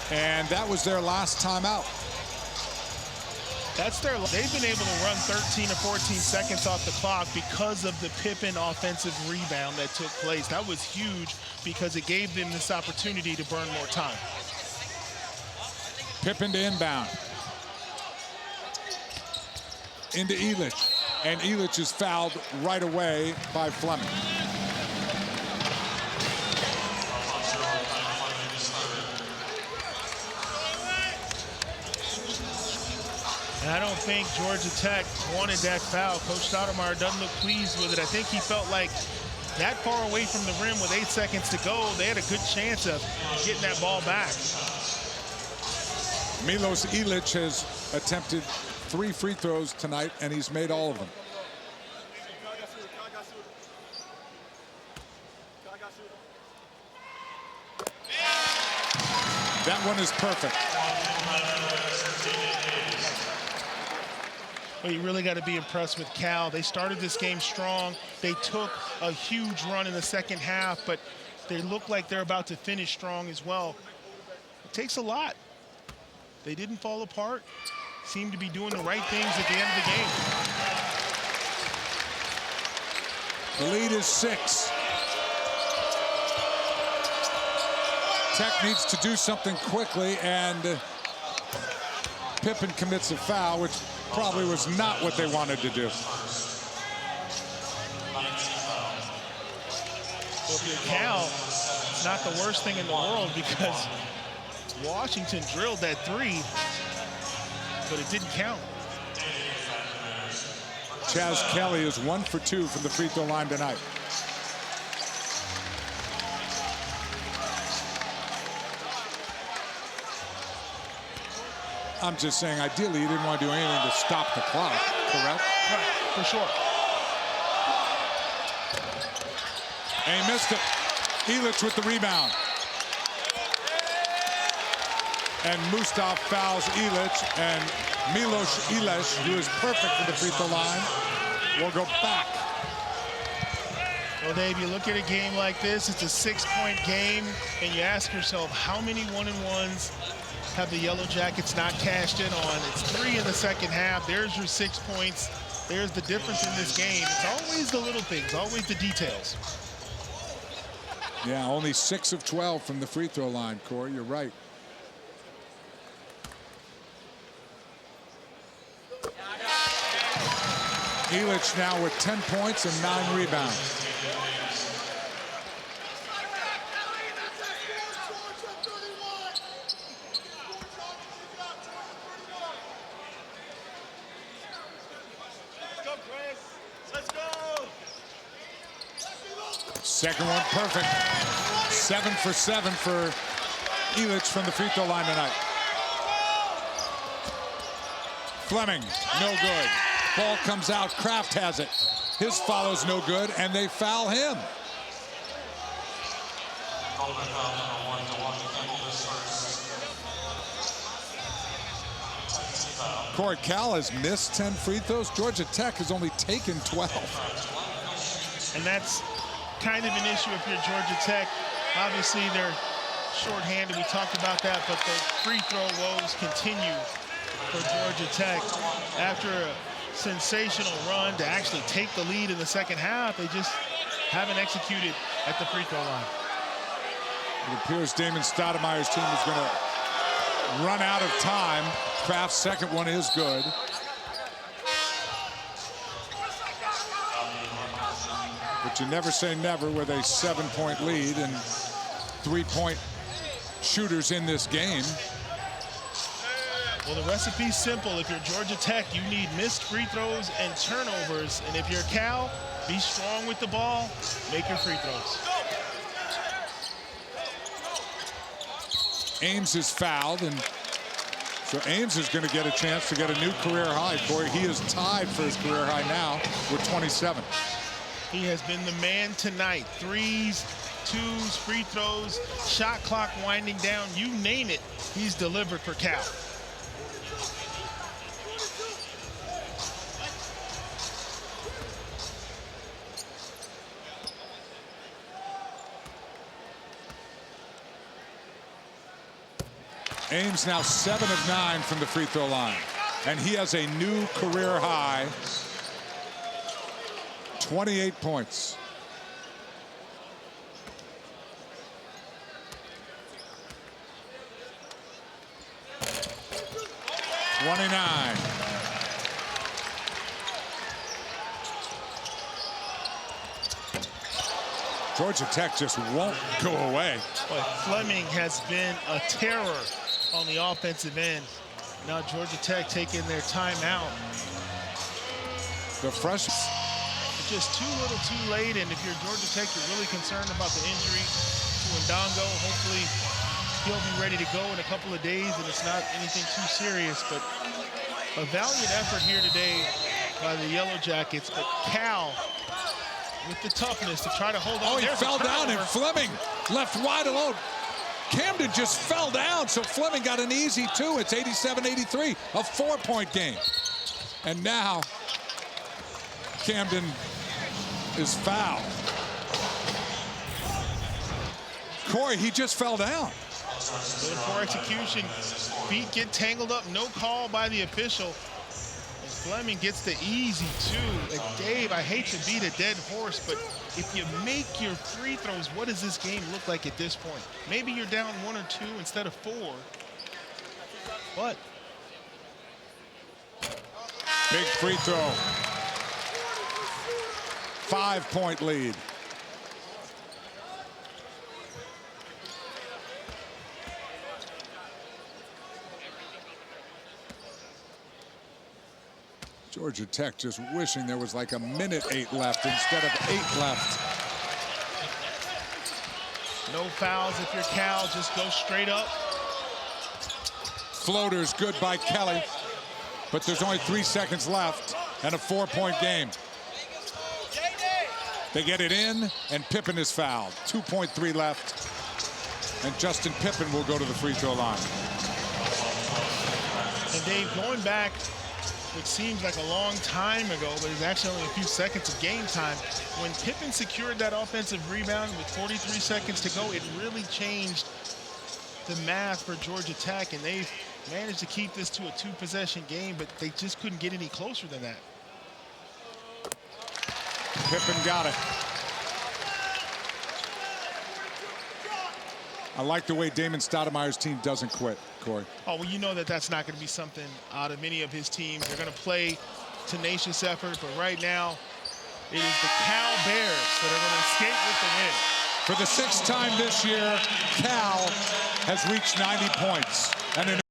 And that was their last timeout. They've been able to run 13 or 14 seconds off the clock because of the Pippen offensive rebound that took place. That was huge because it gave them this opportunity to burn more time. Pippen to inbound. Into Elich. And Elich is fouled right away by Fleming. And I don't think Georgia Tech wanted that foul. Coach Stoudemire doesn't look pleased with it. I think he felt like that far away from the rim with 8 seconds to go, they had a good chance of getting that ball back. Milos Ilic has attempted 3 free throws tonight, and he's made all of them. That one is perfect. Well, you really got to be impressed with Cal. They started this game strong. They took a huge run in the second half, but they look like they're about to finish strong as well. It takes a lot. They didn't fall apart. Seem to be doing the right things at the end of the game. The lead is 6. Tech needs to do something quickly, and Pippen commits a foul, which probably was not what they wanted to do. Well, if you're Cal, it's not the worst thing in the world because Washington drilled that 3, but it didn't count. Chaz Kelly is 1 for 2 from the free throw line tonight. I'm just saying, ideally, you didn't want to do anything to stop the clock, correct? Right, for sure. And he missed it. Elich with the rebound. And Mustaf fouls Elich, and Milos Ilic, who is perfect for the free throw line, will go back. Well, Dave, you look at a game like this, it's a 6-point game, and you ask yourself, how many 1-and-1s have the Yellow Jackets not cashed in on? It's 3 in the second half. There's your 6 points. There's the difference in this game. It's always the little things, always the details. Yeah, only 6 of 12 from the free throw line, Corey. You're right. Elich now with 10 points and 9 rebounds. Second one perfect. 7 for 7 for Elich from the free throw line tonight. Fleming, no good. Ball comes out, Kraft has it. His follow's no good, and they foul him. Corey, Cal has missed 10 free throws. Georgia Tech has only taken 12. And that's kind of an issue if you're Georgia Tech. Obviously, they're shorthanded. We talked about that, but the free throw woes continue for Georgia Tech. After a sensational run to actually take the lead in the second half, they just haven't executed at the free throw line. It appears Damon Stoudemire's team is going to run out of time. Kraft's second one is good. But you never say never with a 7-point lead and 3-point shooters in this game. Well, the recipe's simple. If you're Georgia Tech, you need missed free throws and turnovers. And if you're Cal, be strong with the ball, make your free throws. Ames is fouled, and so Ames is going to get a chance to get a new career high. Corey, he is tied for his career high now with 27. He has been the man tonight. Threes, twos, free throws, shot clock winding down. You name it, he's delivered for Cal. Ames now 7 of 9 from the free throw line. And he has a new career high, 28 points. Georgia Tech just won't go away. But Fleming has been a terror on the offensive end. Now Georgia Tech taking their timeout. The freshman. Just too little too late, and if you're Georgia Tech, you're really concerned about the injury to Ndongo. Hopefully he'll be ready to go in a couple of days and it's not anything too serious, but a valiant effort here today by the Yellow Jackets. But Cal with the toughness to try to hold on. Oh, he fell down and Fleming left wide alone. Camden just fell down, so Fleming got an easy two. It's 87-83, a 4-point game. And now Camden is fouled. Corey, he just fell down. Good poor execution. Feet get tangled up, no call by the official. And Fleming gets the easy two. And Dave, I hate to beat a dead horse, but if you make your free throws, what does this game look like at this point? Maybe you're down 1 or 2 instead of 4. But big free throw. 5-point lead. Georgia Tech just wishing there was like a minute 8 left instead of 8 left. No fouls if you're Cal, just go straight up. Floater's good by Kelly, but there's only 3 seconds left and a 4-point game. They get it in, and Pippen is fouled. 2.3 left, and Justin Pippen will go to the free throw line. And Dave, going back, which seems like a long time ago, but it's actually only a few seconds of game time. When Pippen secured that offensive rebound with 43 seconds to go, it really changed the math for Georgia Tech, and they've managed to keep this to a 2-possession game, but they just couldn't get any closer than that. Pippen got it. I like the way Damon Stoudemire's team doesn't quit, Corey. Oh, well, you know that that's not going to be something out of many of his teams. They're going to play tenacious effort, but right now it is the Cal Bears that are going to escape with the win. For the 6th time this year, Cal has reached 90 points. And